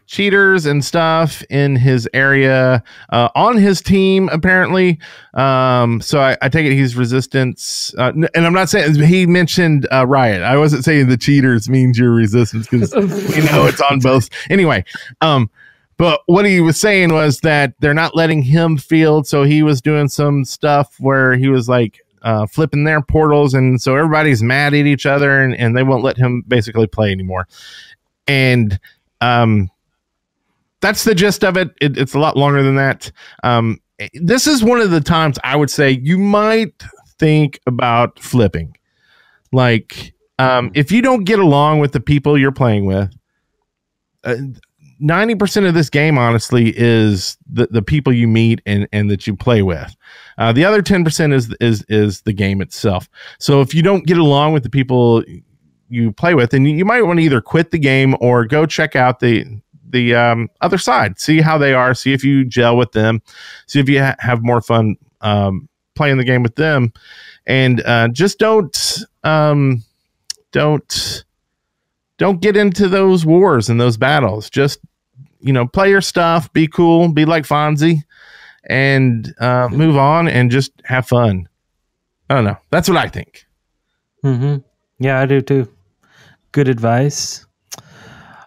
cheaters and stuff in his area on his team, apparently. So I take it he's Resistance. And I'm not saying he mentioned Riot. I wasn't saying the cheaters means you're Resistance because it's on both. Anyway, but what he was saying was that they're not letting him field. So he was doing some stuff where he was like, flipping their portals, and so everybody's mad at each other, and they won't let him basically play anymore. And that's the gist of it. It's a lot longer than that. This is one of the times I would say you might think about flipping. Like, if you don't get along with the people you're playing with, 90% of this game, honestly, is the people you meet and that you play with. The other 10% is the game itself. So if you don't get along with the people you play with, then you might want to either quit the game or go check out the other side. See how they are. See if you gel with them. See if you have more fun playing the game with them. And just don't get into those wars and those battles. Just play your stuff, be cool, be like Fonzie, and move on and just have fun. I don't know. That's what I think. Mm-hmm. Yeah, I do too. Good advice.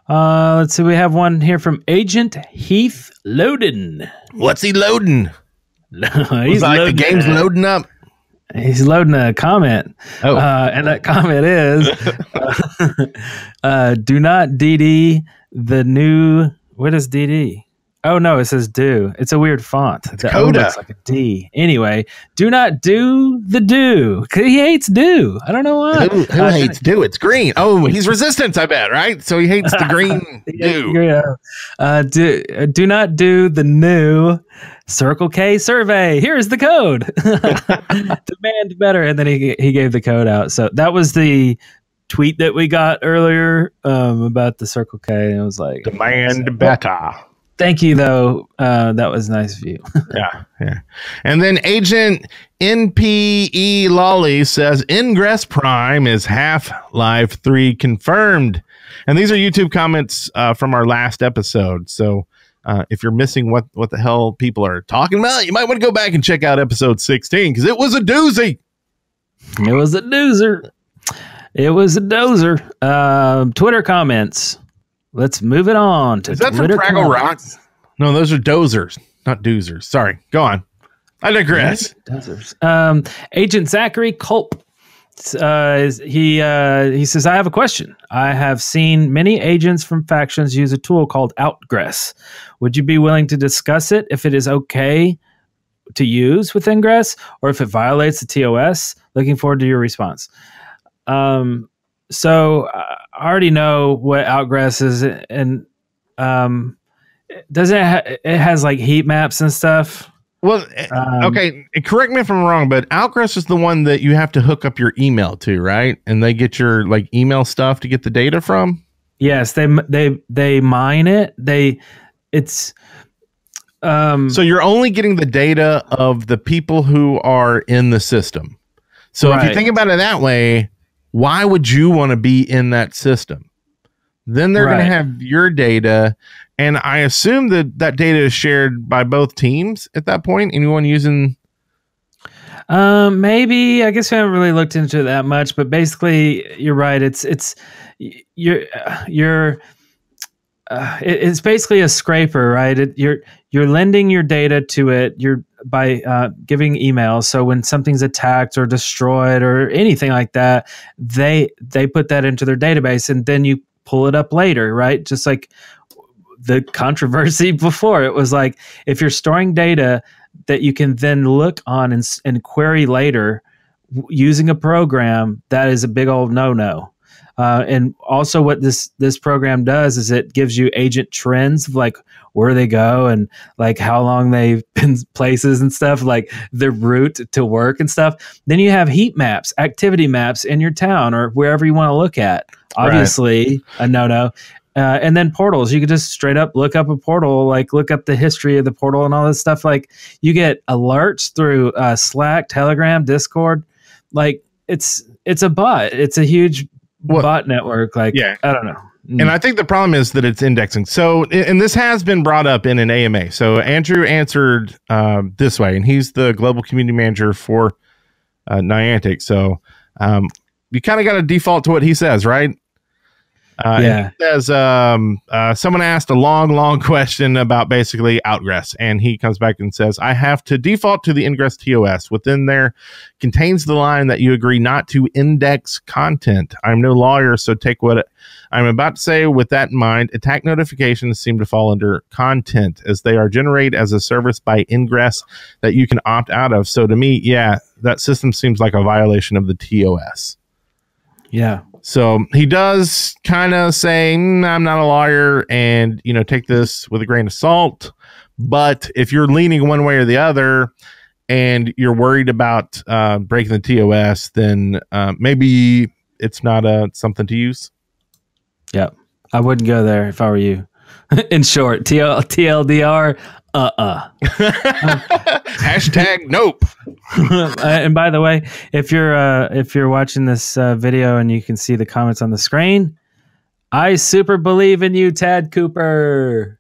Let's see. We have one here from Agent Heath Loden. What's he loading? He's like the game's loading up. He's loading a comment. Oh. And that comment is, do not DD the new... What is DD? Oh, no, it says do. It's a weird font. It's Coda. Looks like a D. Anyway, do not do the do. He hates do. I don't know why. Who hates do? It's green. Oh, he's Resistance, I bet, right? So he hates the green do. Yeah. Do not do the new Circle K survey. Here's the code. Demand better. And then he gave the code out. So that was the tweet that we got earlier about the Circle K. And it was like, demand better. Thank you, though. That was nice of you. Yeah. And then Agent NPE Lolly says Ingress Prime is Half-Life 3 confirmed. And these are YouTube comments from our last episode. So if you're missing what the hell people are talking about, you might want to go back and check out episode 16 because it was a doozy. It was a doozer. It was a dozer. Twitter comments. Let's move it on to Is that Twitter from Fraggle Rock? No, those are dozers, not doozers. Sorry. Go on. I digress. Dozers. Agent Zachary Culp. He says, I have a question. I have seen many agents from factions use a tool called Outgress. Would you be willing to discuss it if it is okay to use with Ingress or if it violates the TOS? Looking forward to your response. So I already know what Outgress is, and doesn't it has like heat maps and stuff? Well, okay, correct me if I'm wrong, but Outgress is the one that you have to hook up your email to, right? And they get your like email stuff to get the data from. Yes, they mine it. it's so you're only getting the data of the people who are in the system. So if you think about it that way, why would you want to be in that system? Then they're going to have your data, and I assume that that data is shared by both teams at that point. Anyone using? Maybe. I guess we haven't really looked into it that much, but basically, you're right. It's basically a scraper, right? You're lending your data to it. You're by giving emails. So when something's attacked or destroyed or anything like that, they put that into their database, and then you pull it up later, right? Just like the controversy before, it was like if you're storing data that you can then look on and query later using a program, that is a big old no-no. And also what this program does is it gives you agent trends of like where they go and like how long they've been places and stuff, like their route to work and stuff. Then you have heat maps, activity maps in your town or wherever you want to look at. Obviously a no-no. And then portals, you could just straight up look up a portal, like look up the history of the portal and all this stuff. Like you get alerts through Slack, Telegram, Discord. Like it's a bot. It's a huge bot network. Like, I don't know. And I think the problem is that it's indexing. So, and this has been brought up in an AMA. So Andrew answered this way, and he's the global community manager for Niantic. So you kind of got to default to what he says, right? He says, someone asked a long question about basically Outgress, and he comes back and says, I have to default to the Ingress TOS. Within there contains the line that you agree not to index content. I'm no lawyer, so take what I'm about to say with that in mind. Attack notifications seem to fall under content as they are generated as a service by Ingress that you can opt out of. So to me, that system seems like a violation of the TOS. Yeah. So he does kind of say, I'm not a lawyer, and, take this with a grain of salt. But if you're leaning one way or the other and you're worried about breaking the TOS, then maybe it's not something to use. Yeah. I wouldn't go there if I were you. In short, TLDR, Hashtag nope. And by the way, if you're watching this video and you can see the comments on the screen, I super believe in you, Tad Cooper.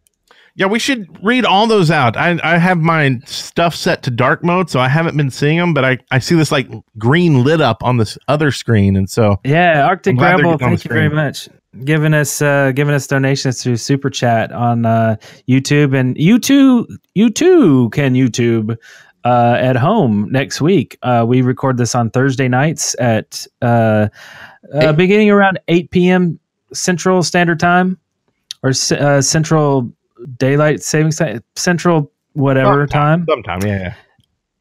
Yeah, we should read all those out. I have my stuff set to dark mode, so I haven't been seeing them, but I see this like green lit up on this other screen, and so Arctic Rebel, thank you very much. Giving us donations through Super Chat on YouTube, and you too can YouTube at home next week. We record this on Thursday nights at beginning around 8 p.m. Central Standard Time or Central Daylight Savings Time, Central whatever time. Sometime, yeah.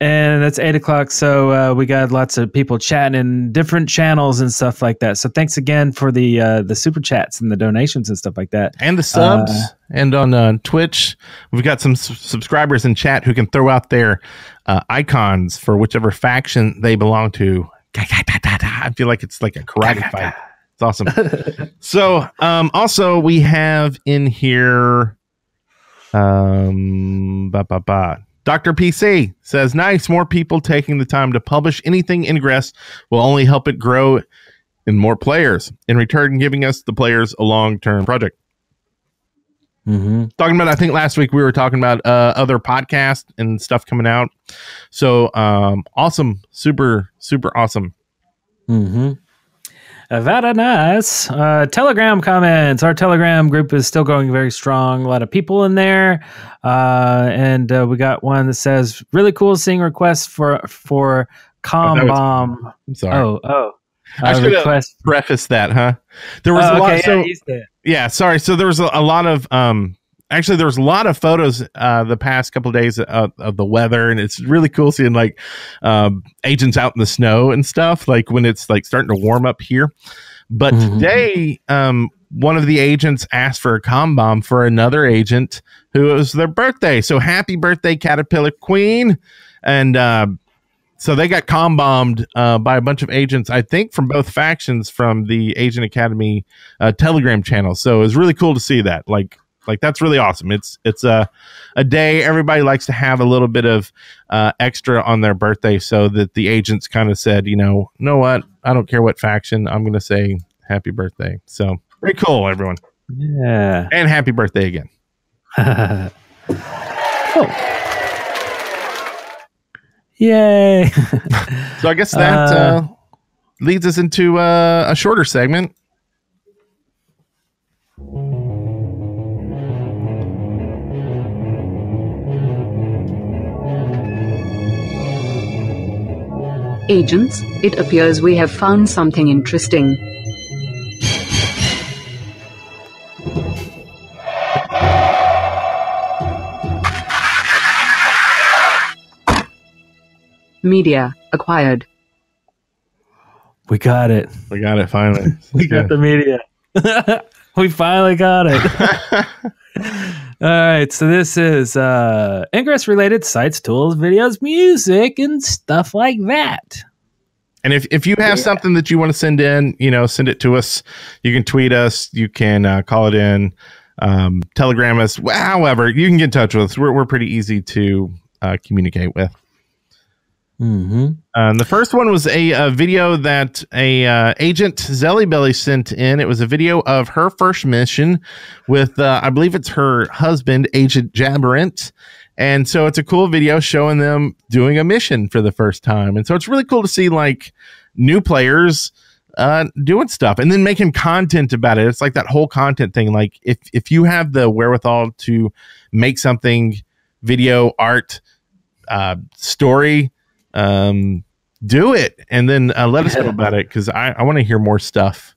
And that's 8 o'clock. So we got lots of people chatting in different channels and stuff like that. So thanks again for the super chats and the donations and stuff like that. And the subs. And on Twitch, we've got some subscribers in chat who can throw out their icons for whichever faction they belong to. I feel like it's like a karate fight. It's awesome. So also we have in here Dr. PC says, nice, more people taking the time to publish anything Ingress will only help it grow in more players, in return giving us the players a long-term project. Talking about, I think last week we were talking about other podcasts and stuff coming out. So awesome, super awesome. Very nice. Telegram comments. Our Telegram group is still going very strong. A lot of people in there. And we got one that says, really cool seeing requests for Calm Bomb. I'm sorry. I should have prefaced that, huh? There was a lot. Sorry. So there was a lot of actually there was a lot of photos the past couple of days of the weather, and it's really cool seeing like agents out in the snow and stuff, like when it's like starting to warm up here. But today one of the agents asked for a comm bomb for another agent who it was their birthday. So happy birthday, Caterpillar Queen. And so they got comm bombed by a bunch of agents, I think from both factions, from the Agent Academy Telegram channel. So it was really cool to see that. Like, Like, that's really awesome. It's a day everybody likes to have a little bit of extra on their birthday, so that the agents kind of said, you know what? I don't care what faction. I'm going to say happy birthday. So very cool, everyone. Yeah. And happy birthday again. Cool. Yay. So I guess that leads us into a shorter segment. Agents, it appears we have found something interesting. Media acquired. We got it. We got it finally. We got the media. We finally got it. All right, so this is Ingress-related sites, tools, videos, music, and stuff like that. And if you have something that you want to send in, send it to us. You can tweet us. You can call it in, telegram us. However, you can get in touch with us. We're pretty easy to communicate with. Mm-hmm. The first one was a video that a agent Zellybelly sent in. It was a video of her first mission with, I believe it's her husband, Agent Jabberant. And so it's a cool video showing them doing a mission for the first time. And so it's really cool to see like new players doing stuff and then making content about it. It's like that whole content thing. Like if you have the wherewithal to make something, video, art, story, do it and then let us know about it, because I want to hear more stuff.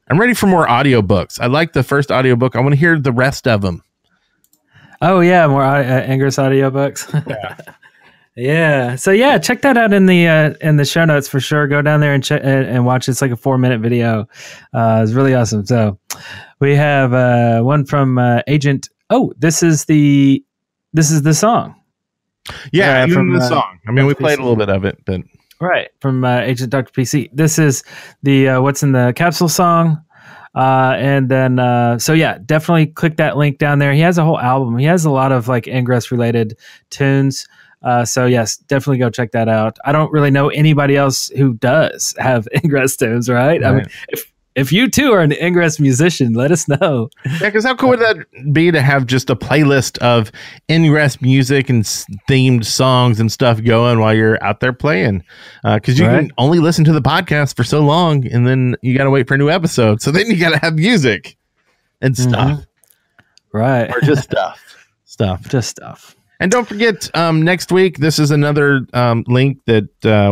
I'm ready for more audiobooks. I like the first audiobook. I want to hear the rest of them. Oh yeah, more Ingress audiobooks. Yeah. Yeah. So yeah, check that out in the show notes for sure. Go down there and check and watch. It's like a 4-minute video. It's really awesome. So we have one from Agent. Oh, this is the song. Yeah, from the song. I mean, we played a little bit of it, but right from Agent Dr. PC. This is the What's in the Capsule song. And then, so yeah, definitely click that link down there. He has a whole album. He has a lot of like Ingress related tunes. So yes, definitely go check that out. I don't really know anybody else who does have Ingress tunes, right? I mean, if you too are an Ingress musician, let us know. Yeah, because how cool would that be to have just a playlist of Ingress music and themed songs and stuff going while you're out there playing? Because you can only listen to the podcast for so long, and then you got to wait for a new episode. So then you got to have music and stuff. Right. Or just stuff. Just stuff. And don't forget, next week, this is another link that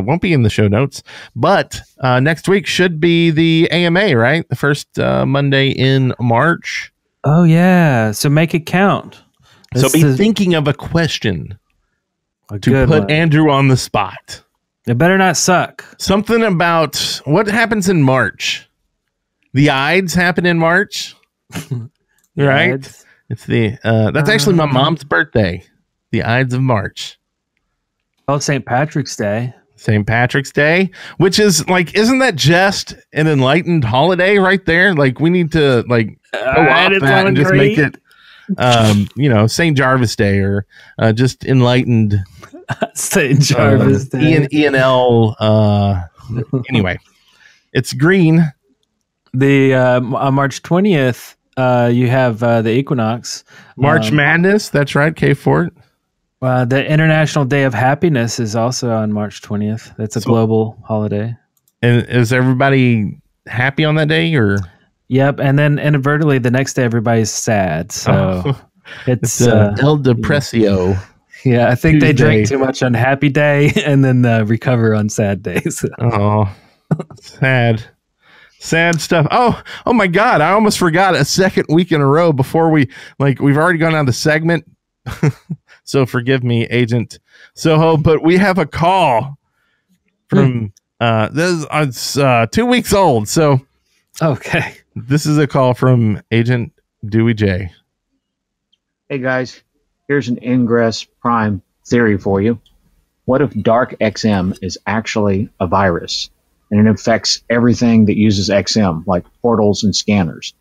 won't be in the show notes, but next week should be the AMA, right? The first Monday in March. Oh, yeah. So make it count. So be thinking of a question to put one. Andrew on the spot. It better not suck. Something about what happens in March. The Ides happen in March, right? Ides. It's the that's actually my mom's birthday. The Ides of March. Oh, St. Patrick's Day. St. Patrick's Day, which is like, isn't that just an enlightened holiday right there? Like, we need to like go off that and just make it, St. Jarvis Day or just enlightened St. Jarvis Day. ENL. Anyway, it's green. The on March 20th, you have the equinox. March Madness. That's right, K Fort. The International Day of Happiness is also on March 20th. That's a global holiday. And is everybody happy on that day, or? Yep. And then inadvertently, the next day, everybody's sad. So it's El Depressio. Yeah, I think Tuesday. they drink too much on Happy Day and then recover on sad days. Oh, sad. Sad stuff. Oh my God. I almost forgot a second week in a row before we've already gone on the segment. So forgive me, Agent Soho, but we have a call from it's 2 weeks old. So okay, this is a call from Agent Dewey J. Hey guys, here's an Ingress Prime theory for you. What if Dark XM is actually a virus and it affects everything that uses XM, like portals and scanners,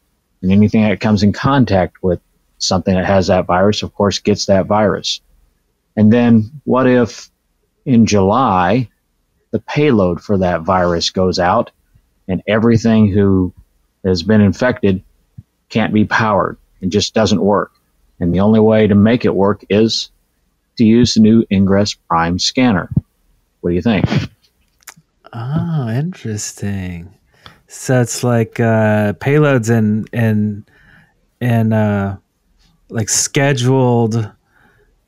and anything that comes in contact with something that has that virus, of course, gets that virus. And then what if in July, the payload for that virus goes out and everything who has been infected can't be powered and just doesn't work? And the only way to make it work is to use the new Ingress Prime scanner. What do you think? Oh, interesting. So it's like payloads and like scheduled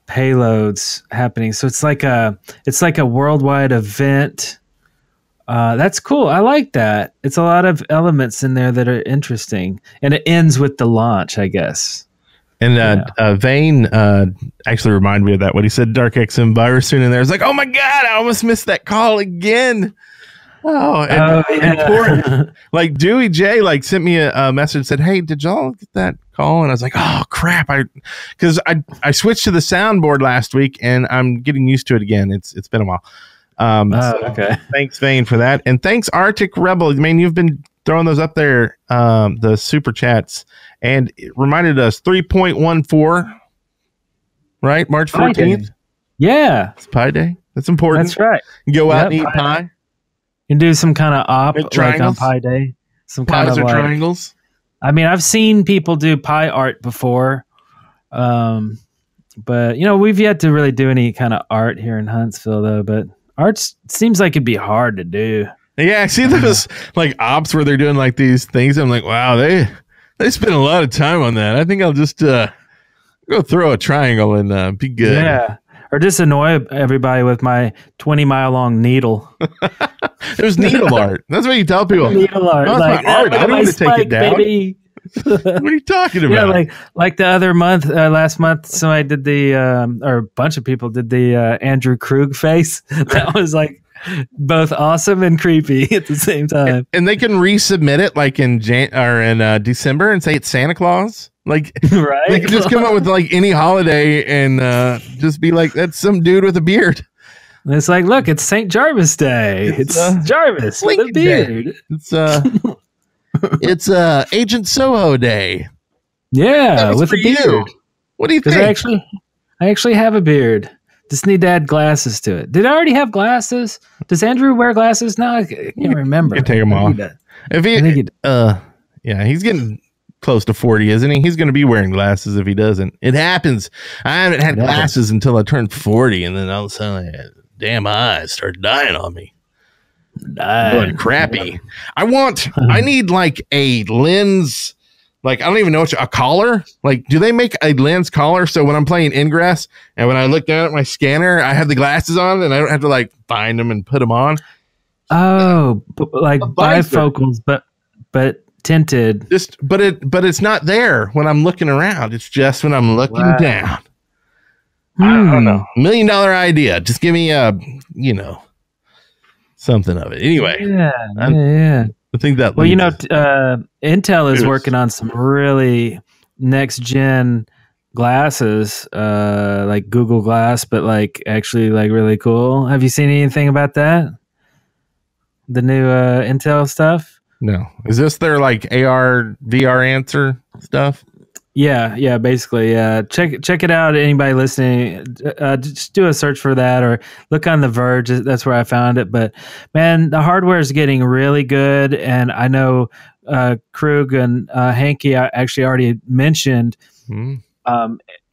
payloads happening. So it's like a worldwide event. That's cool. I like that. It's a lot of elements in there that are interesting, and it ends with the launch, I guess. And Vane actually reminded me of that when he said Dark XM virus soon in there. I was like, oh my God, I almost missed that call again. And like Dewey J like sent me a message, said, hey, did y'all get that call? And I was like, oh crap. Because I switched to the soundboard last week and I'm getting used to it again. It's been a while. Okay. Thanks, Vane, for that. And thanks, Arctic Rebel. Man, you've been throwing those up there, the super chats. And it reminded us 3.14, right? March 14th. Yeah. It's Pi Day. That's important. That's right. Go out and eat pie. You can do some kind of op like on Pi Day. Some kind Pies of or like, triangles. I mean, I've seen people do pie art before. But we've yet to really do any kind of art here in Huntsville though, but art seems like it'd be hard to do. Yeah, I see those like ops where they're doing like these things. I'm like, wow, they spend a lot of time on that. I think I'll just go throw a triangle and be good. Yeah. Or just annoy everybody with my 20-mile-long needle. It was needle art. That's what you tell people. Needle art. No, like, my art. I don't need to take it down. Baby. What are you talking about? Yeah, like the other month, last month, somebody did or a bunch of people did the Andrew Krug face. That was like both awesome and creepy at the same time. And they can resubmit it like in December and say it's Santa Claus. Like, right? They can just come up with like any holiday and just be like, that's some dude with a beard. And it's like, look, it's St. Jarvis Day. It's Jarvis with a beard. Day. It's Agent Soho Day. Yeah, with a beard. What do you think? I actually have a beard. Just need to add glasses to it. Did I already have glasses? Does Andrew wear glasses now? I can't remember. You can take them off. He's getting close to 40, isn't he? He's going to be wearing glasses if he doesn't. It happens. I haven't had glasses until I turned 40, and then all of a sudden, damn eyes start dying on me. Going crappy. I need like a lens. Like, I don't even know a collar. Like, do they make a lens collar so when I'm playing Ingress and when I look down at my scanner, I have the glasses on and I don't have to like find them and put them on? Oh, like bifocals, but tinted. But it's not there when I'm looking around. It's just when I'm looking down. I don't know. $1 million idea. Just give me something of it. Anyway. Yeah. I think that. Well, Intel is working on some really next gen glasses, like Google Glass, but like actually like really cool. Have you seen anything about that? The new Intel stuff? No. Is this their like AR VR answer stuff? Yeah, basically. Check it out. Anybody listening, just do a search for that or look on The Verge. That's where I found it. But man, the hardware is getting really good, and I know Krug and Hanky actually already mentioned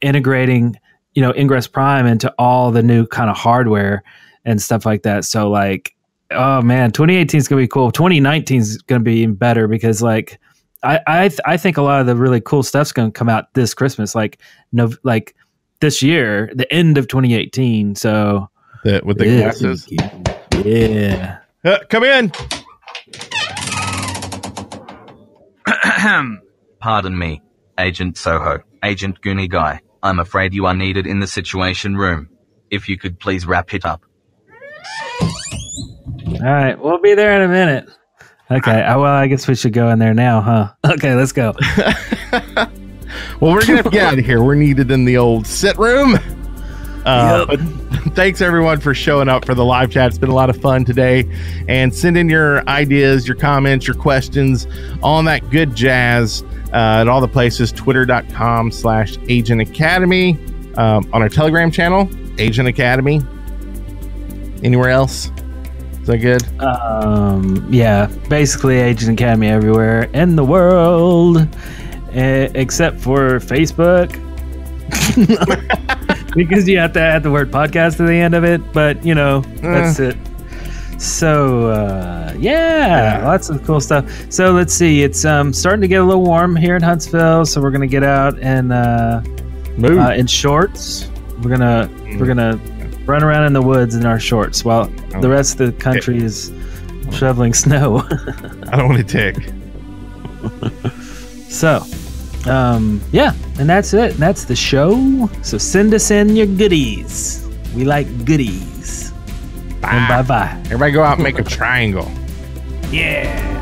integrating, Ingress Prime into all the new kind of hardware and stuff like that. So like, oh man, 2018 is gonna be cool. 2019 is gonna be even better because like. I think a lot of the really cool stuff's going to come out this Christmas, like this year, the end of 2018. So with the glasses, yeah. Come in. Pardon me, Agent Soho, Agent Goonie Guy. I'm afraid you are needed in the Situation Room. If you could please wrap it up. All right, we'll be there in a minute. Okay, well, I guess we should go in there now, huh? Okay, let's go. Well, we're going to have to get out of here. We're needed in the old sit room. But thanks, everyone, for showing up for the live chat. It's been a lot of fun today. And send in your ideas, your comments, your questions, all that good jazz at all the places, twitter.com/Agent Academy, on our Telegram channel, Agent Academy. Anywhere else? Is that good? Yeah, basically Agent Academy everywhere in the world, except for Facebook. Because you have to add the word podcast to the end of it, but you know, that's it. So yeah, lots of cool stuff. So let's see, it's starting to get a little warm here in Huntsville, so we're gonna get out and in shorts. We're gonna run around in the woods in our shorts while the rest of the country is shoveling snow. I don't want to tick. So yeah, and that's it. That's the show. So send us in your goodies. We like goodies. Bye. And bye-bye. Everybody go out and make a triangle. Yeah.